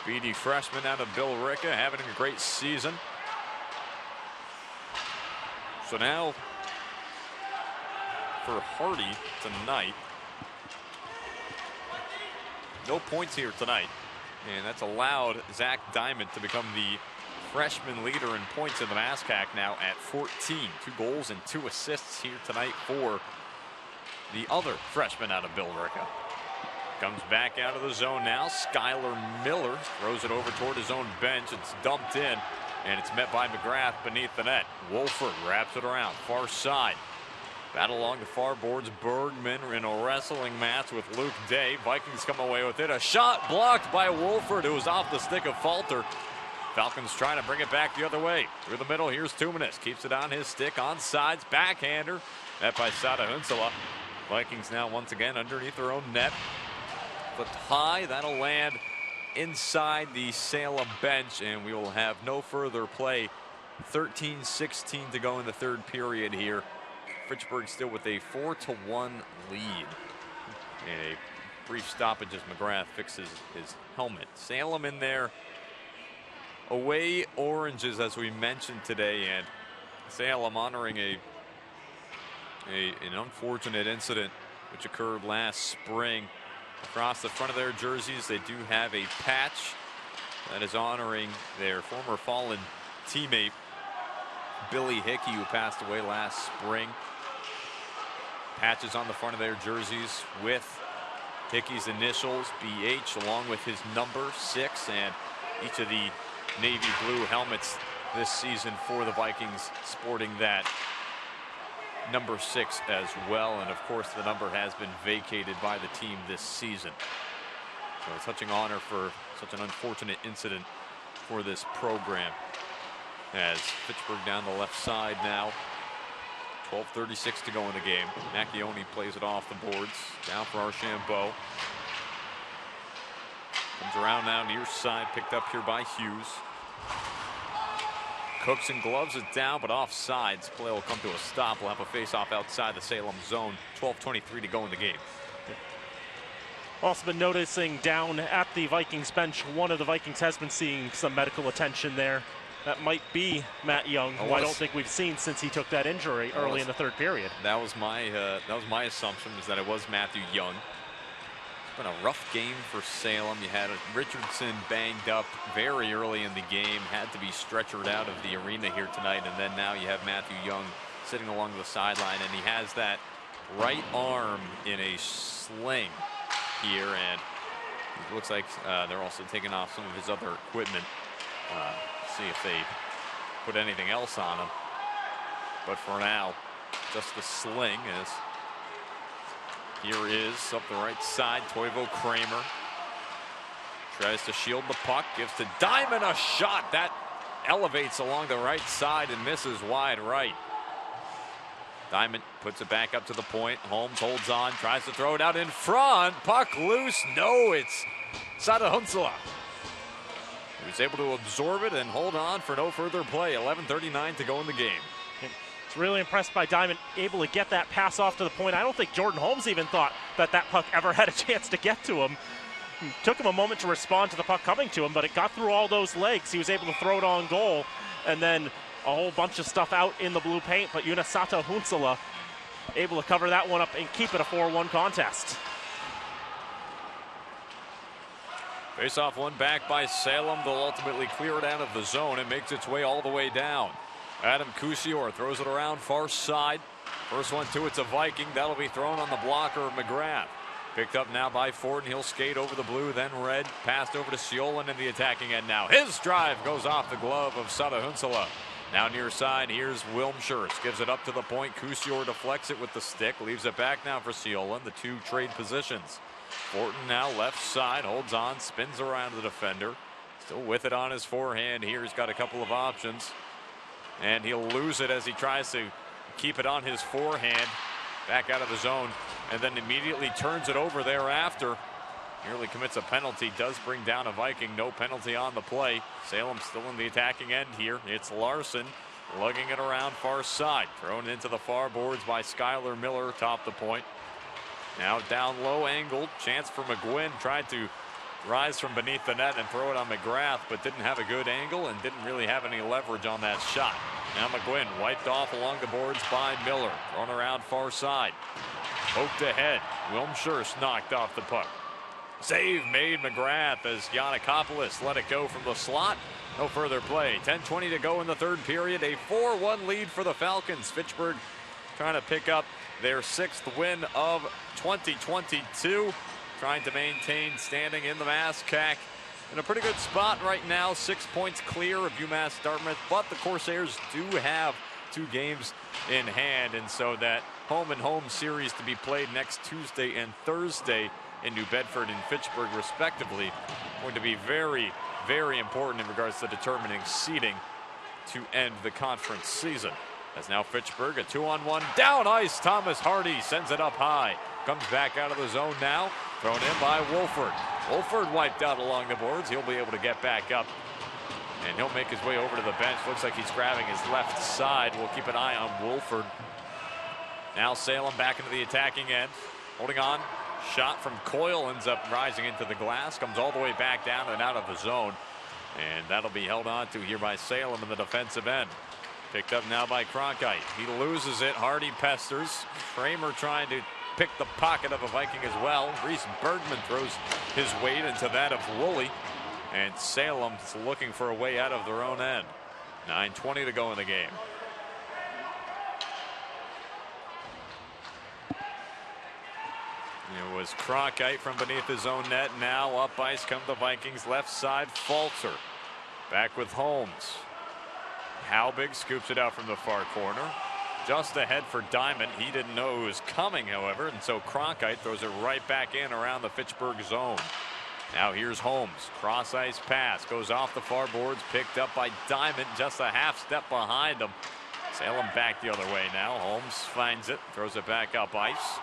Speedy freshman out of Bill Ricca, having a great season. So now for Hardy tonight, no points here tonight, and that's allowed Zach Diamond to become the freshman leader in points in the MASCAC now at 14. 2 goals and 2 assists here tonight for the other freshman out of Bill Ricca. Comes back out of the zone now. Skylar Miller throws it over toward his own bench. It's dumped in, and it's met by Mcgrath beneath the net. Wolford wraps it around far side. Battle along the far boards. Bergman in a wrestling match with Luke Day. Vikings come away with it. A shot blocked by Wolford, who was off the stick of Falter. Falcons trying to bring it back the other way. Through the middle, here's Tumanis. Keeps it on his stick, on sides, backhander. Net by Sada Hunsala. Vikings now once again underneath their own net. Flipped high, that'll land inside the Salem bench, and we will have no further play. 13-16 to go in the third period here. Fitchburg still with a 4-1 lead. And a brief stoppage as Mcgrath fixes his helmet. Salem in there. Away oranges, as we mentioned today, and Salem honoring an unfortunate incident which occurred last spring. Across the front of their jerseys, they do have a patch that is honoring their former fallen teammate, Billy Hickey, who passed away last spring. Patches on the front of their jerseys with Hickey's initials, BH, along with his number 6, and each of the navy blue helmets this season for the Vikings sporting that number 6 as well. And of course, the number has been vacated by the team this season. So a touching honor for such an unfortunate incident for this program. As Fitchburg down the left side now. 12:36 to go in the game. Macchione plays it off the boards. Down for Archambault. Comes around now near side, picked up here by Hughes. Cooks and gloves it down, but offsides. Play will come to a stop. We'll have a face-off outside the Salem zone. 12:23 to go in the game. Also been noticing down at the Vikings bench, one of the Vikings has been seeing some medical attention there. That might be Matt Young, who I don't think we've seen since he took that injury early in the third period. That was my assumption, was that it was Matthew Young. It's been a rough game for Salem. You had Richardson banged up very early in the game, had to be stretchered out of the arena here tonight, and then now you have Matthew Young sitting along the sideline, and he has that right arm in a sling here, and it looks like they're also taking off some of his other equipment. See if they put anything else on him, but for now just the sling. As here is up the right side, Toivo Kramer tries to shield the puck, gives to Diamond a shot that elevates along the right side and misses wide right. Diamond puts it back up to the point. Holmes holds on, tries to throw it out in front. Puck loose. No, it's Sadahunsala. He was able to absorb it and hold on for no further play. 11:39 to go in the game. It's really impressed by Diamond, able to get that pass off to the point. I don't think Jordan Holmes even thought that puck ever had a chance to get to him. It took him a moment to respond to the puck coming to him, but it got through all those legs. He was able to throw it on goal, and then a whole bunch of stuff out in the blue paint. But Unassata Hunsala able to cover that one up and keep it a 4-1 contest. Face-off one back by Salem. They'll ultimately clear it out of the zone. It makes its way all the way down. Adam Cousior throws it around far side. First one to it's a Viking. That'll be thrown on the blocker of Mcgrath. Picked up now by Ford, and he'll skate over the blue, then red. Passed over to Siolan in the attacking end now. His drive goes off the glove of Sadahunsala. Now near side, here's Wilm Schurz. Gives it up to the point. Cousior deflects it with the stick. Leaves it back now for Siolan. The two trade positions. Fortin now left side, holds on, spins around the defender. Still with it on his forehand here. He's got a couple of options. And he'll lose it as he tries to keep it on his forehand. Back out of the zone. And then immediately turns it over thereafter. Nearly commits a penalty. Does bring down a Viking. No penalty on the play. Salem still in the attacking end here. It's Larson lugging it around far side. Thrown into the far boards by Skylar Miller. Top the point. Now down low, angled. Chance for McGuinn. Tried to rise from beneath the net and throw it on Mcgrath, but didn't have a good angle and didn't really have any leverage on that shot. Now McGuinn wiped off along the boards by Miller. Thrown around far side. Poked ahead. Wilm Schurz knocked off the puck. Save made Mcgrath as Giannakopoulos let it go from the slot. No further play. 10:20 to go in the third period. A 4-1 lead for the Falcons. Fitchburg trying to pick up their 6th win of 2022. Trying to maintain standing in the MASCAC in a pretty good spot right now. 6 points clear of UMass Dartmouth, but the Corsairs do have 2 games in hand, and so that home and home series to be played next Tuesday and Thursday in New Bedford and Fitchburg respectively going to be very, very important in regards to determining seeding to end the conference season. As now Fitchburg, a 2-on-1 down ice. Thomas Hardy sends it up high. Comes back out of the zone now. Thrown in by Wolford. Wolford wiped out along the boards. He'll be able to get back up. And he'll make his way over to the bench. Looks like he's grabbing his left side. We'll keep an eye on Wolford. Now Salem back into the attacking end. Holding on. Shot from Coyle ends up rising into the glass, comes all the way back down and out of the zone. And that'll be held on to here by Salem in the defensive end. Picked up now by Cronkite. He loses it. Hardy pesters. Kramer trying to pick the pocket of a Viking as well. Reese Bergman throws his weight into that of Woolley. And Salem's looking for a way out of their own end. 9:20 to go in the game. It was Cronkite from beneath his own net. Now up ice come the Vikings. Left side, Falter. Back with Holmes. Halbig scoops it out from the far corner. Just ahead for Diamond. He didn't know who was coming, however, and so Cronkite throws it right back in around the Fitchburg zone. Now here's Holmes. Cross ice pass. Goes off the far boards. Picked up by Diamond. Just a half step behind him. Salem back the other way now. Holmes finds it. Throws it back up ice.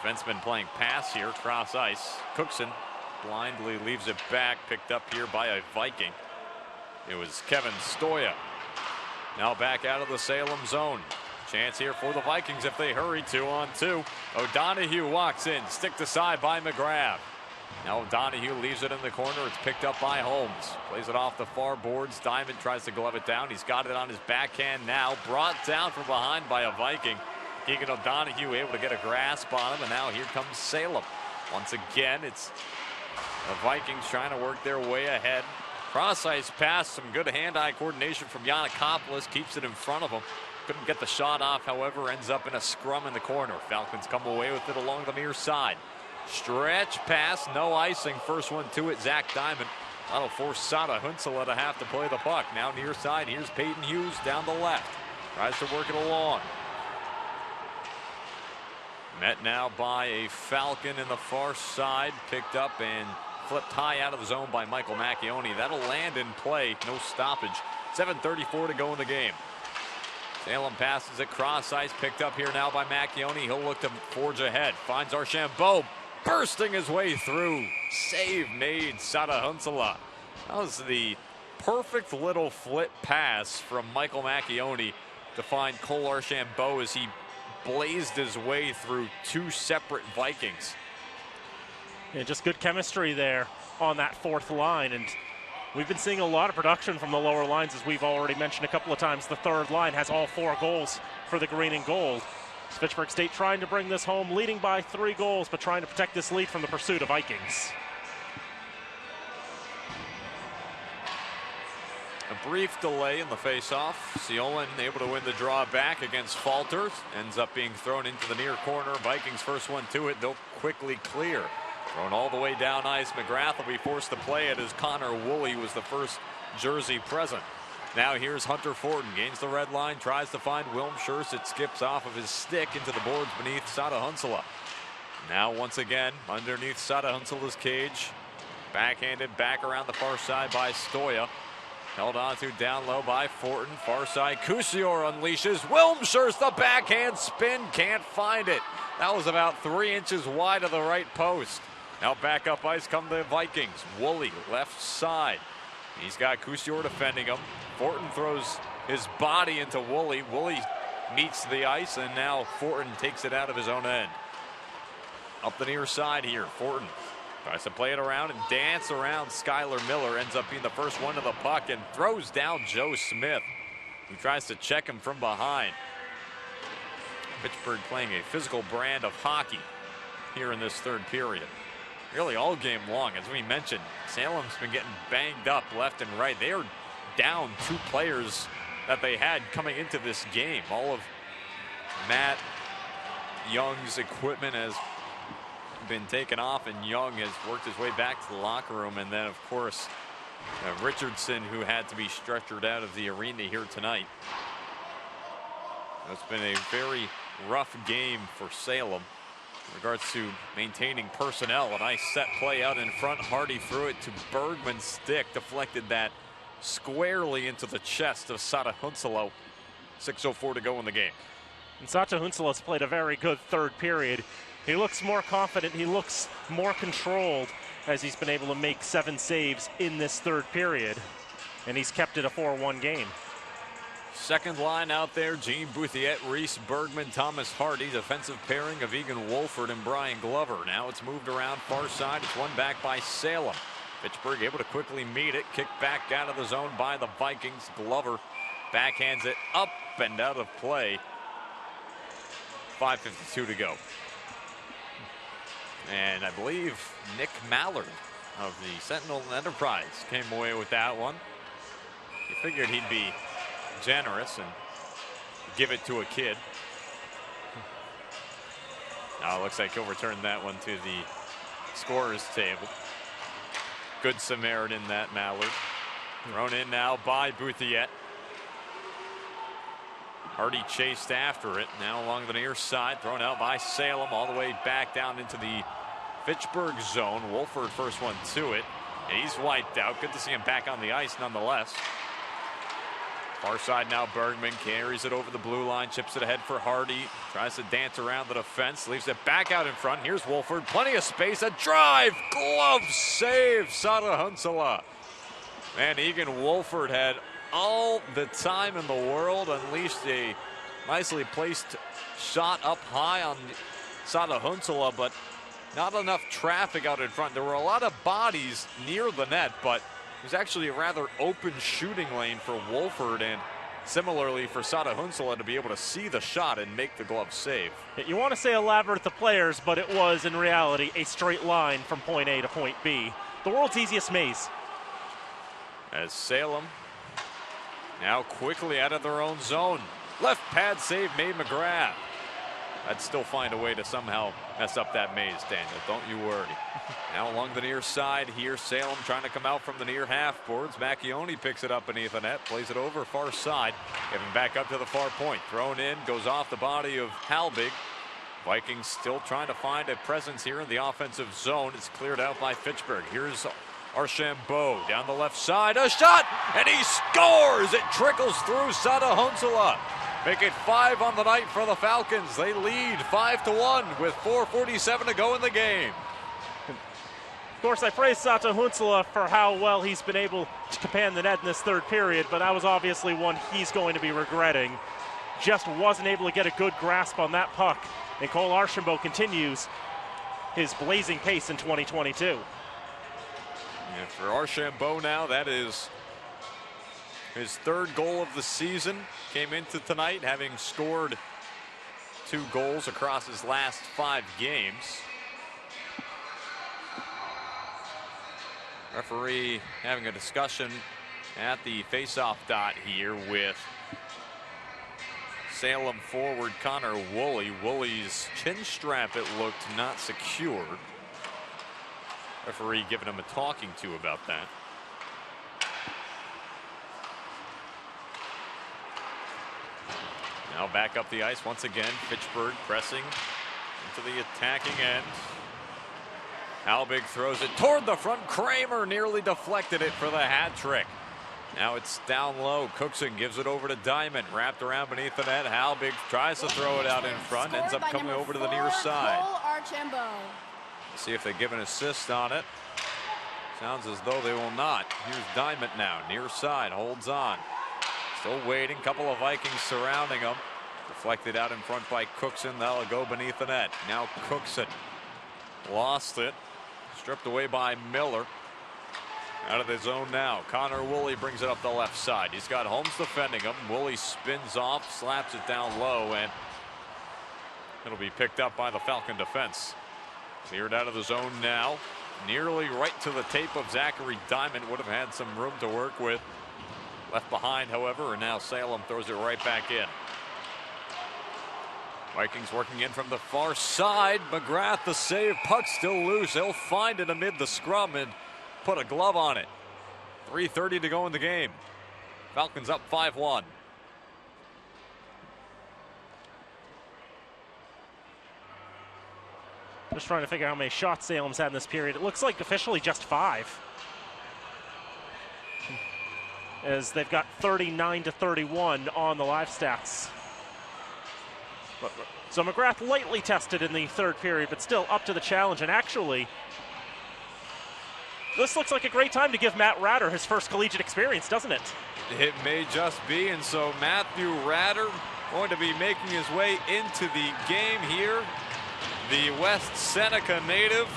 Defenseman playing pass here, cross ice. Cookson blindly leaves it back, picked up here by a Viking. It was Kevin Stoya. Now back out of the Salem zone. Chance here for the Vikings if they hurry. 2-on-2. O'Donohue walks in, sticked aside by Mcgrath. Now O'Donohue leaves it in the corner. It's picked up by Holmes. Plays it off the far boards. Diamond tries to glove it down. He's got it on his backhand now. Brought down from behind by a Viking. Keegan O'Donohue able to get a grasp on him, and now here comes Salem. Once again, it's the Vikings trying to work their way ahead. Cross ice pass, some good hand-eye coordination from Yannikopoulos, keeps it in front of him. Couldn't get the shot off, however, ends up in a scrum in the corner. Falcons come away with it along the near side. Stretch pass, no icing. First one to it, Zach Diamond. That'll force Sada Hunsela to have to play the puck. Now near side, here's Peyton Hughes down the left. Tries to work it along. Met now by a Falcon in the far side. Picked up and flipped high out of the zone by Michael Macchione. That'll land in play. No stoppage. 7:34 to go in the game. Salem passes it cross ice. Picked up here now by Macchione. He'll look to forge ahead. Finds Archambault bursting his way through. Save made Sada Hunsela. That was the perfect little flip pass from Michael Macchione to find Cole Archambault as he blazed his way through two separate Vikings. Yeah, just good chemistry there on that fourth line, and we've been seeing a lot of production from the lower lines, as we've already mentioned a couple of times. The third line has all 4 goals for the green and gold. Fitchburg State trying to bring this home, leading by 3 goals, but trying to protect this lead from the pursuit of Vikings. A brief delay in the face-off. Seolan able to win the draw back against Falter. Ends up being thrown into the near corner. Vikings first one to it. They'll quickly clear. Thrown all the way down ice. Mcgrath will be forced to play it as Connor Woolley was the first jersey present. Now here's Hunter Fortin. Gains the red line. Tries to find Wilm Schurz. It skips off of his stick into the boards beneath Sada Hunsela. Now once again underneath Sada Hunsela's cage. Backhanded back around the far side by Stoya. Held on to down low by Fortin. Far side, Cousior unleashes. Wilm Schurz, the backhand spin, can't find it. That was about 3 inches wide of the right post. Now back up ice come the Vikings. Woolley, left side. He's got Cousior defending him. Fortin throws his body into Woolley. Woolley meets the ice, and now Fortin takes it out of his own end. Up the near side here, Fortin tries to play it around and dance around Skylar Miller. Ends up being the first one to the puck and throws down Joe Smith, who tries to check him from behind. Fitchburg playing a physical brand of hockey here in this third period. Really all game long. As we mentioned, Salem's been getting banged up left and right. They are down 2 players that they had coming into this game. All of Matt Young's equipment has been taken off, and Young has worked his way back to the locker room. And then, of course, Richardson, who had to be stretchered out of the arena here tonight. It's been a very rough game for Salem in regards to maintaining personnel. A nice set play out in front. Hardy threw it to Bergman's stick, deflected that squarely into the chest of Sada Hunsela. 6:04 to go in the game. And Sada Hunsela's played a very good third period. He looks more confident. He looks more controlled as he's been able to make 7 saves in this third period. And he's kept it a 4-1 game. Second line out there, Gene Bouthiette, Reese Bergman, Thomas Hardy. Defensive pairing of Egan Wolford and Brian Glover. Now it's moved around far side. It's won back by Salem. Fitchburg able to quickly meet it. Kicked back out of the zone by the Vikings. Glover backhands it up and out of play. 5:52 to go. And I believe Nick Mallard of the Sentinel Enterprise came away with that one. You figured he'd be generous and give it to a kid. Now it looks like he'll return that one to the scorer's table. Good Samaritan, that Mallard. Thrown in now by Bouthiette. Hardy chased after it. Now along the near side, thrown out by Salem all the way back down into the Fitchburg zone. Wolford first one to it. And he's wiped out. Good to see him back on the ice nonetheless. Far side now, Bergman carries it over the blue line, chips it ahead for Hardy. Tries to dance around the defense, leaves it back out in front. Here's Wolford, plenty of space, a drive, glove save, Sada Hunsala. Man, Egan Wolford had all the time in the world, unleashed a nicely placed shot up high on Sada Hunsala, but not enough traffic out in front. There were a lot of bodies near the net, but it was actually a rather open shooting lane for Wolford, and similarly for Sada Hunsala to be able to see the shot and make the glove save. You want to say a labyrinth of players, but it was in reality a straight line from point A to point B. The world's easiest maze. As Salem now quickly out of their own zone. Left pad save made Mcgrath. I'd still find a way to somehow mess up that maze, Daniel. Don't you worry. Now along the near side here, Salem trying to come out from the near half boards. Macchione picks it up beneath the net, plays it over far side. Giving back up to the far point. Thrown in, goes off the body of Halbig. Vikings still trying to find a presence here in the offensive zone. It's cleared out by Fitchburg. Here's Archambault down the left side. A shot, and he scores! It trickles through Sada Hunsala. Make it 5 on the night for the Falcons. They lead 5-1 with 4:47 to go in the game. Of course, I praise Sada Hunsala for how well he's been able to command the net in this third period, but that was obviously one he's going to be regretting. Just wasn't able to get a good grasp on that puck. And Cole Archambault continues his blazing pace in 2022. And for Archambault now, that is his third goal of the season. Came into tonight having scored 2 goals across his last 5 games. Referee having a discussion at the faceoff dot here with Salem forward Connor Woolley. Woolley's chin strap, it looked, not secured. Referee giving him a talking to about that. Now back up the ice once again. Fitchburg pressing into the attacking end. Halbig throws it toward the front. Kramer nearly deflected it for the hat trick. Now it's down low. Cookson gives it over to Diamond. Wrapped around beneath the net. Halbig tries to throw it out in front. Ends up coming over to the near side. Cole Archambault. See if they give an assist on it. Sounds as though they will not. Here's Diamond now. Near side. Holds on. Still waiting. Couple of Vikings surrounding him. Deflected out in front by Cookson. That'll go beneath the net. Now Cookson lost it. Stripped away by Miller. Out of the zone now. Connor Woolley brings it up the left side. He's got Holmes defending him. Woolley spins off, slaps it down low, and it'll be picked up by the Falcon defense. Cleared out of the zone now. Nearly right to the tape of Zachary Diamond. Would have had some room to work with. Left behind, however, and now Salem throws it right back in. Vikings working in from the far side. Mcgrath the save. Puck still loose. He'll find it amid the scrum and put a glove on it. 3:30 to go in the game. Falcons up 5-1. Just trying to figure out how many shots Salem's had in this period. It looks like officially just 5. As they've got 39-31 on the live stats. So Mcgrath lightly tested in the third period, but still up to the challenge. And actually, this looks like a great time to give Matt Ratter his first collegiate experience, doesn't it? It may just be, and so Matthew Ratter going to be making his way into the game here. The West Seneca native.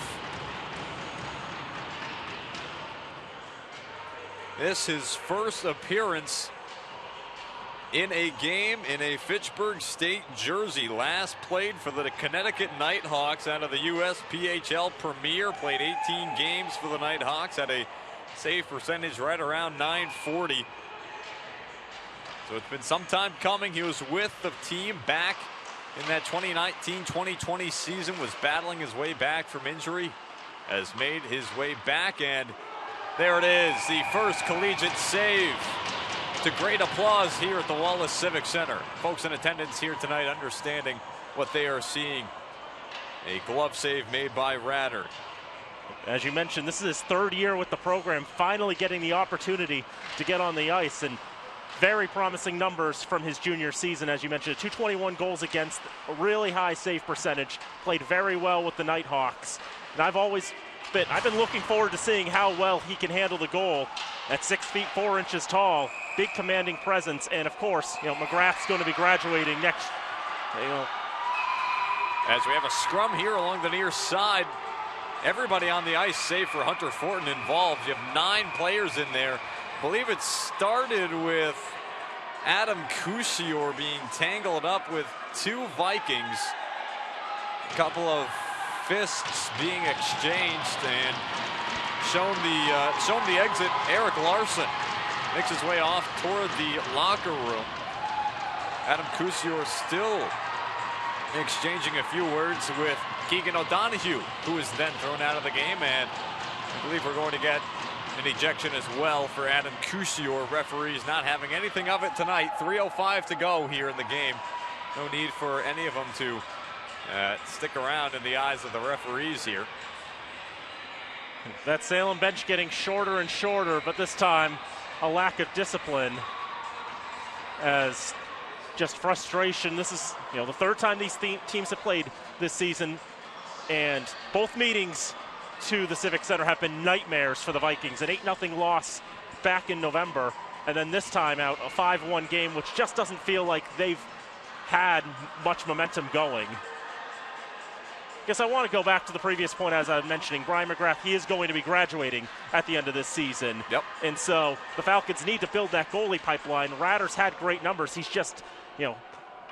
This his first appearance in a game in a Fitchburg State jersey. Last played for the Connecticut Nighthawks out of the USPHL Premier. Played 18 games for the Nighthawks. Had a save percentage right around .940. So it's been some time coming. He was with the team back in that 2019-2020 season. Was battling his way back from injury. Has made his way back, and there it is. The first collegiate save. To great applause here at the Wallace Civic Center. Folks in attendance here tonight understanding what they are seeing. A glove save made by Ratter. As you mentioned, this is his third year with the program, finally getting the opportunity to get on the ice, and very promising numbers from his junior season. As you mentioned, 221 goals against, a really high save percentage, played very well with the Nighthawks. And I've been looking forward to seeing how well he can handle the goal at 6 feet 4 inches tall. Big commanding presence, and of course, Mcgrath's going to be graduating next. As we have a scrum here along the near side, everybody on the ice save for Hunter Fortin involved. You have 9 players in there. I believe it started with Adam Cousior being tangled up with 2 Vikings. A couple of fists being exchanged, and shown the exit. Eric Larson makes his way off toward the locker room. Adam Cousior still exchanging a few words with Keegan O'Donoghue, who is then thrown out of the game, and I believe we're going to get an ejection as well for Adam Cousior. Referees not having anything of it tonight. 3:05 to go here in the game. No need for any of them to stick around in the eyes of the referees here. That Salem bench getting shorter and shorter, but this time a lack of discipline as just frustration. This is the third time these teams have played this season, and both meetings to the Civic Center have been nightmares for the Vikings. An 8-0 loss back in November, and then this time out a 5-1 game, which just doesn't feel like they've had much momentum going. Guess I want to go back to the previous point as I was mentioning. Brian Mcgrath, he is going to be graduating at the end of this season. Yep. And so the Falcons need to build that goalie pipeline. Ratter's had great numbers. He's just,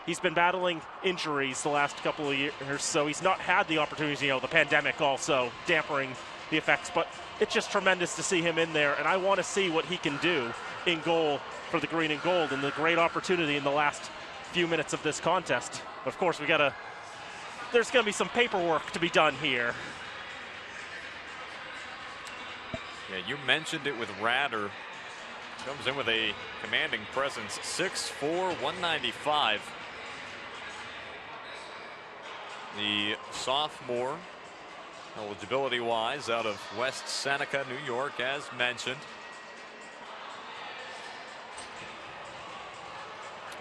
he's been battling injuries the last couple of years, so he's not had the opportunities. The pandemic also dampering the effects, but it's just tremendous to see him in there, and I want to see what he can do in goal for the green and gold, and the great opportunity in the last few minutes of this contest. Of course, there's going to be some paperwork to be done here. Yeah, you mentioned it with Ratter. Comes in with a commanding presence, 6'4", 195. The sophomore, eligibility-wise, out of West Seneca, New York, as mentioned.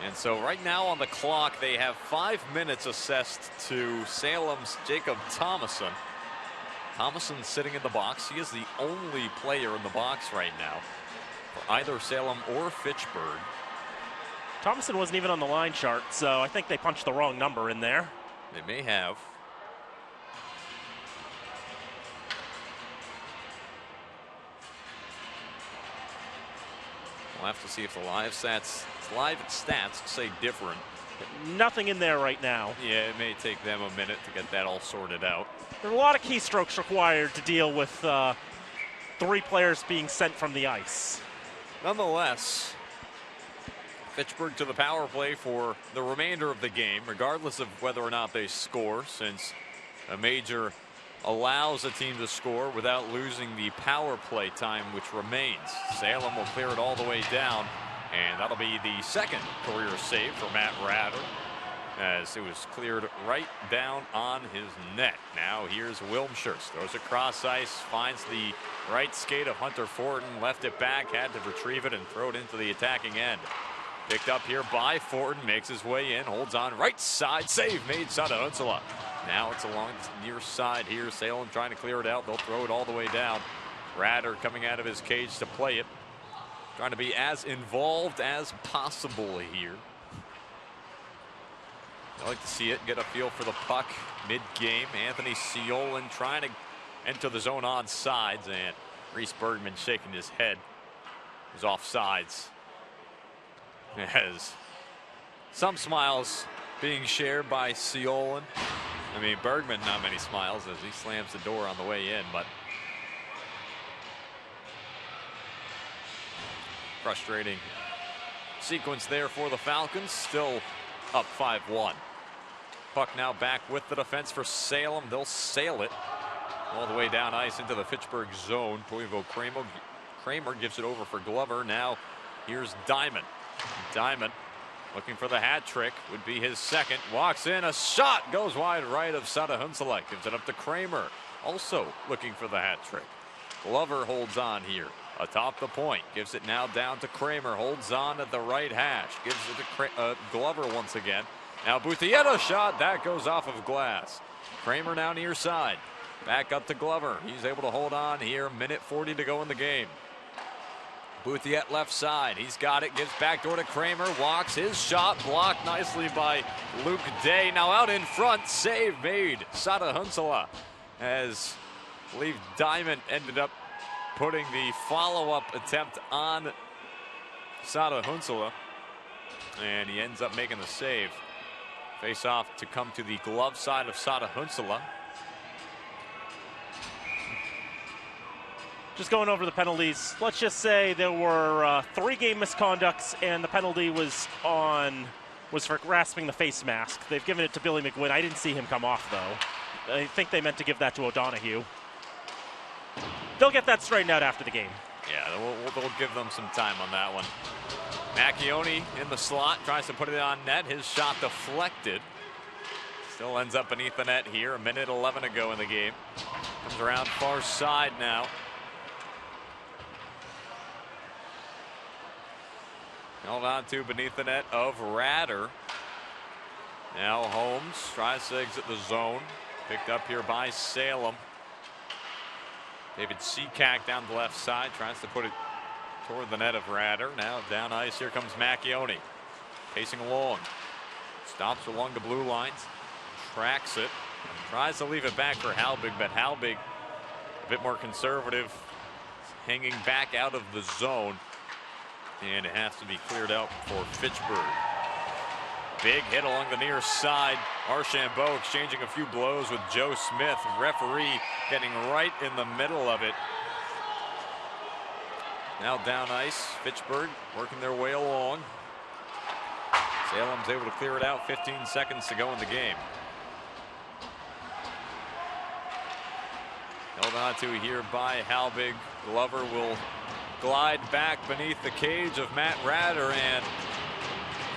And so right now on the clock, they have 5 minutes assessed to Salem's Jacob Thomason. Thomason sitting in the box. He is the only player in the box right now for either Salem or Fitchburg. Thomason wasn't even on the line chart, so I think they punched the wrong number in there. They may have. We'll have to see if the live stats say different. Nothing in there right now. Yeah, it may take them a minute to get that all sorted out. There are a lot of keystrokes required to deal with 3 players being sent from the ice. Nonetheless, Fitchburg to the power play for the remainder of the game, regardless of whether or not they score, since a major allows a team to score without losing the power play time which remains. Salem will clear it all the way down, and that'll be the second career save for Matt Ratter, as it was cleared right down on his net. Now here's Wilmshurst, throws across ice, finds the right skate of Hunter Fortin, left it back, had to retrieve it and throw it into the attacking end. Picked up here by Fortin, makes his way in, holds on right side, save made Sada Unsula. Now it's along the near side here. Salem trying to clear it out. They'll throw it all the way down. Ratter coming out of his cage to play it. Trying to be as involved as possible here. I like to see it, get a feel for the puck mid-game. Anthony Siolan trying to enter the zone on sides, and Reese Bergman shaking his head. He's off sides. As some smiles being shared by Siolan. I mean, Bergman, not many smiles as he slams the door on the way in, but frustrating sequence there for the Falcons. Still up 5-1. Puck now back with the defense for Salem. They'll sail it all the way down ice into the Fitchburg zone. Toivo Kramer gives it over for Glover. Now here's Diamond. Diamond looking for the hat trick. Would be his second. Walks in. A shot goes wide right of Sada Hunselek. Gives it up to Kramer. Also looking for the hat trick. Glover holds on here atop the point. Gives it now down to Kramer. Holds on at the right hash. Gives it to Glover once again. Now Buthieta shot. That goes off of glass. Kramer now near side. Back up to Glover. He's able to hold on here. Minute 40 to go in the game. Bouthiet left side. He's got it. Gives backdoor to Kramer. Walks. His shot blocked nicely by Luke Day. Now out in front. Save made. Sada Hunsala. As I believe Diamond ended up putting the follow-up attempt on Sada Hunsala. And he ends up making the save. Face off to come to the glove side of Sada Hunsala. Just going over the penalties, let's just say there were 3 game misconducts, and the penalty was for grasping the face mask. They've given it to Billy McGuinn. I didn't see him come off, though. I think they meant to give that to O'Donohue. They'll get that straightened out after the game. Yeah, they'll give them some time on that one. Macchione in the slot, tries to put it on net. His shot deflected. Still ends up beneath the net here. 1:11 to go in the game. Comes around far side now. Held on to beneath the net of Ratter. Now Holmes tries to exit the zone. Picked up here by Salem. David Seacack down the left side. Tries to put it toward the net of Ratter. Now down ice. Here comes Macchione. Pacing along. Stops along the blue lines. Tracks it. Tries to leave it back for Halbig, but Halbig a bit more conservative. Hanging back out of the zone. And it has to be cleared out for Fitchburg. Big hit along the near side. Archambault exchanging a few blows with Joe Smith. Referee getting right in the middle of it. Now down ice. Fitchburg working their way along. Salem's able to clear it out. 15 seconds to go in the game. Held on to here by Halbig. Glover will glide back beneath the cage of Matt Ratter, and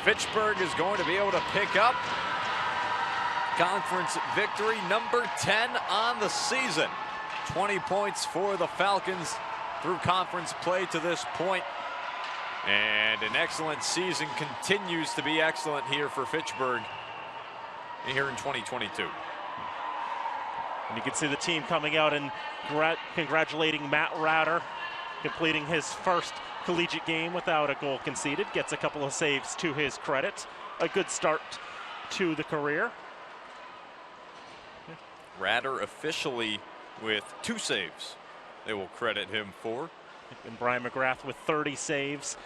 Fitchburg is going to be able to pick up conference victory number 10 on the season. 20 points for the Falcons through conference play to this point. And an excellent season continues to be excellent here for Fitchburg here in 2022. And you can see the team coming out and congratulating Matt Ratter, completing his first collegiate game without a goal conceded. Gets a couple of saves to his credit. A good start to the career. Ratter officially with 2 saves they will credit him for. And Brian Mcgrath with 30 saves.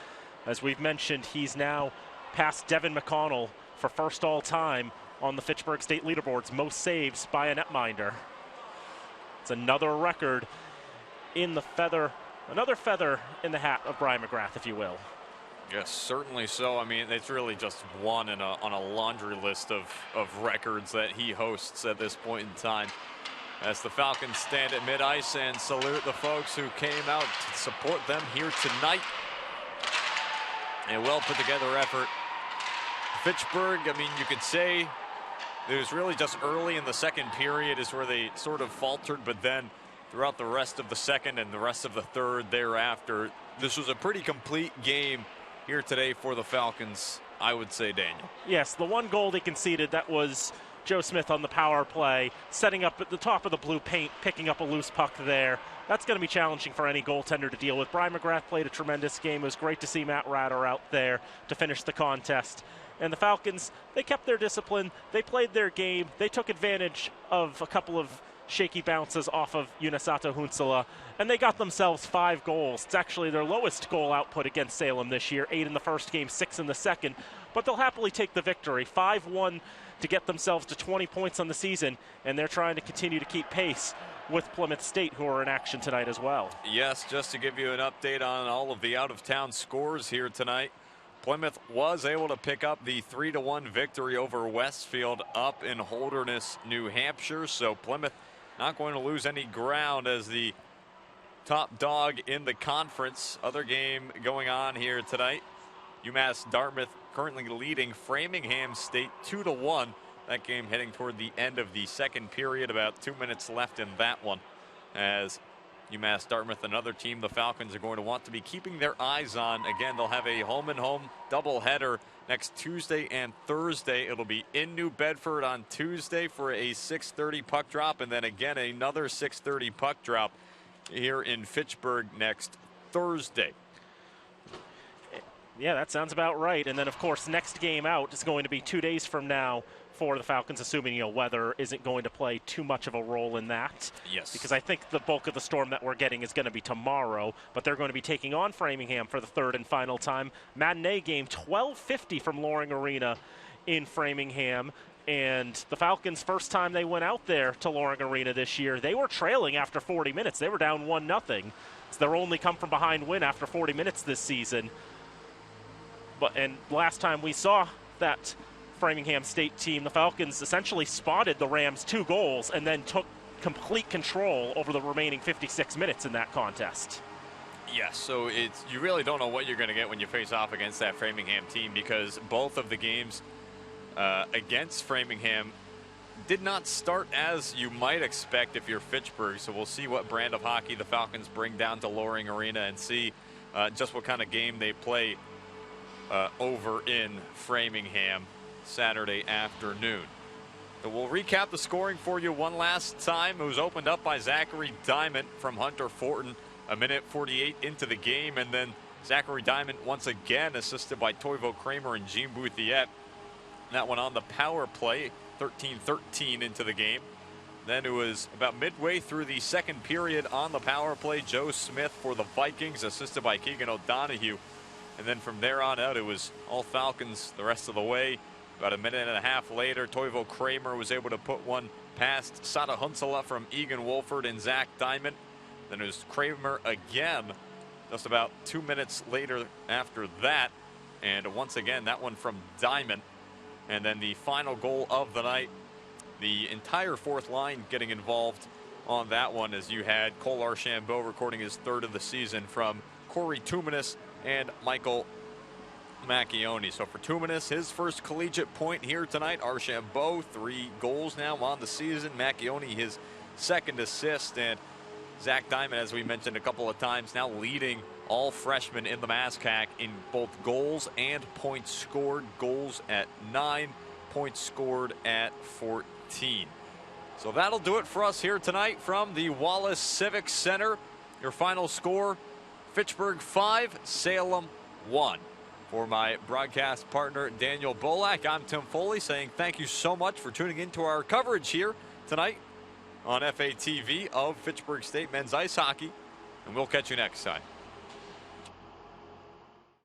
As we've mentioned, he's now passed Devin McConnell for first all time on the Fitchburg State leaderboards. Most saves by a netminder. It's another record in the feather. Another feather in the hat of Brian Mcgrath, if you will. Yes, certainly so. I mean, it's really just one on a laundry list of records that he hosts at this point in time. As the Falcons stand at mid-ice and salute the folks who came out to support them here tonight. A well put together effort. Fitchburg, I mean, you could say it was really just early in the second period is where they sort of faltered, but then throughout the rest of the second and the rest of the third thereafter, this was a pretty complete game here today for the Falcons, I would say, Daniel. Yes, the one goal they conceded, that was Joe Smith on the power play, setting up at the top of the blue paint, picking up a loose puck there. That's going to be challenging for any goaltender to deal with. Brian Mcgrath played a tremendous game. It was great to see Matt Ratter out there to finish the contest. And the Falcons, they kept their discipline. They played their game. They took advantage of a couple of shaky bounces off of Unisato Hunsala, and they got themselves 5 goals. It's actually their lowest goal output against Salem this year, 8 in the first game, 6 in the second. But they'll happily take the victory, 5-1 to get themselves to 20 points on the season, and they're trying to continue to keep pace with Plymouth State, who are in action tonight as well. Yes, just to give you an update on all of the out-of-town scores here tonight, Plymouth was able to pick up the 3-1 victory over Westfield up in Holderness, New Hampshire. So Plymouth not going to lose any ground as the top dog in the conference. Other game going on here tonight, Umass Dartmouth currently leading Framingham State 2-1. That game heading toward the end of the second period, about 2 minutes left in that one, as UMass Dartmouth, another team the Falcons are going to want to be keeping their eyes on. Again, they'll have a home-and-home doubleheader next Tuesday and Thursday. It'll be in New Bedford on Tuesday for a 6:30 puck drop, and then again another 6:30 puck drop here in Fitchburg next Thursday. Yeah, that sounds about right. And then, of course, next game out is going to be 2 days from now for the Falcons, assuming weather isn't going to play too much of a role in that. Yes. Because I think the bulk of the storm that we're getting is going to be tomorrow, but they're going to be taking on Framingham for the third and final time. Matinee game, 12:50 from Loring Arena in Framingham. And the Falcons, first time they went out there to Loring Arena this year, they were trailing after 40 minutes. They were down 1-0. It's their only come from behind win after 40 minutes this season. And last time we saw that Framingham State team, the Falcons essentially spotted the Rams 2 goals and then took complete control over the remaining 56 minutes in that contest. Yes, so you really don't know what you're going to get when you face off against that Framingham team, because both of the games against Framingham did not start as you might expect if you're Fitchburg. So we'll see what brand of hockey the Falcons bring down to Loring Arena and see just what kind of game they play over in Framingham Saturday afternoon. So we'll recap the scoring for you one last time. It was opened up by Zachary Diamond from Hunter Fortin, 1:48 into the game, and then Zachary Diamond once again assisted by Toivo Kramer and Jean Bouthiette. That one on the power play, 13-13 into the game. Then it was about midway through the second period on the power play, Joe Smith for the Vikings, assisted by Keegan O'Donohue. And then from there on out, it was all Falcons the rest of the way. About a minute and a half later, Toivo Kramer was able to put one past Sata Hunsala from Egan Wolford and Zach Diamond. Then it was Kramer again just about 2 minutes later after that. And once again, that one from Diamond. And then the final goal of the night, the entire fourth line getting involved on that one, as you had Cole Archambault recording his third of the season from Corey Tumanis and Michael Macchione. So for Tumanis, his first collegiate point here tonight. Archambault, 3 goals now on the season. Macchione, his second assist. And Zach Diamond, as we mentioned a couple of times, now leading all freshmen in the MASCAC in both goals and points scored. Goals at 9, points scored at 14. So that'll do it for us here tonight from the Wallace Civic Center. Your final score, Fitchburg 5, Salem 1. For my broadcast partner, Daniel Bolak, I'm Tim Foley saying thank you so much for tuning in to our coverage here tonight on FATV of Fitchburg State men's ice hockey, and we'll catch you next time.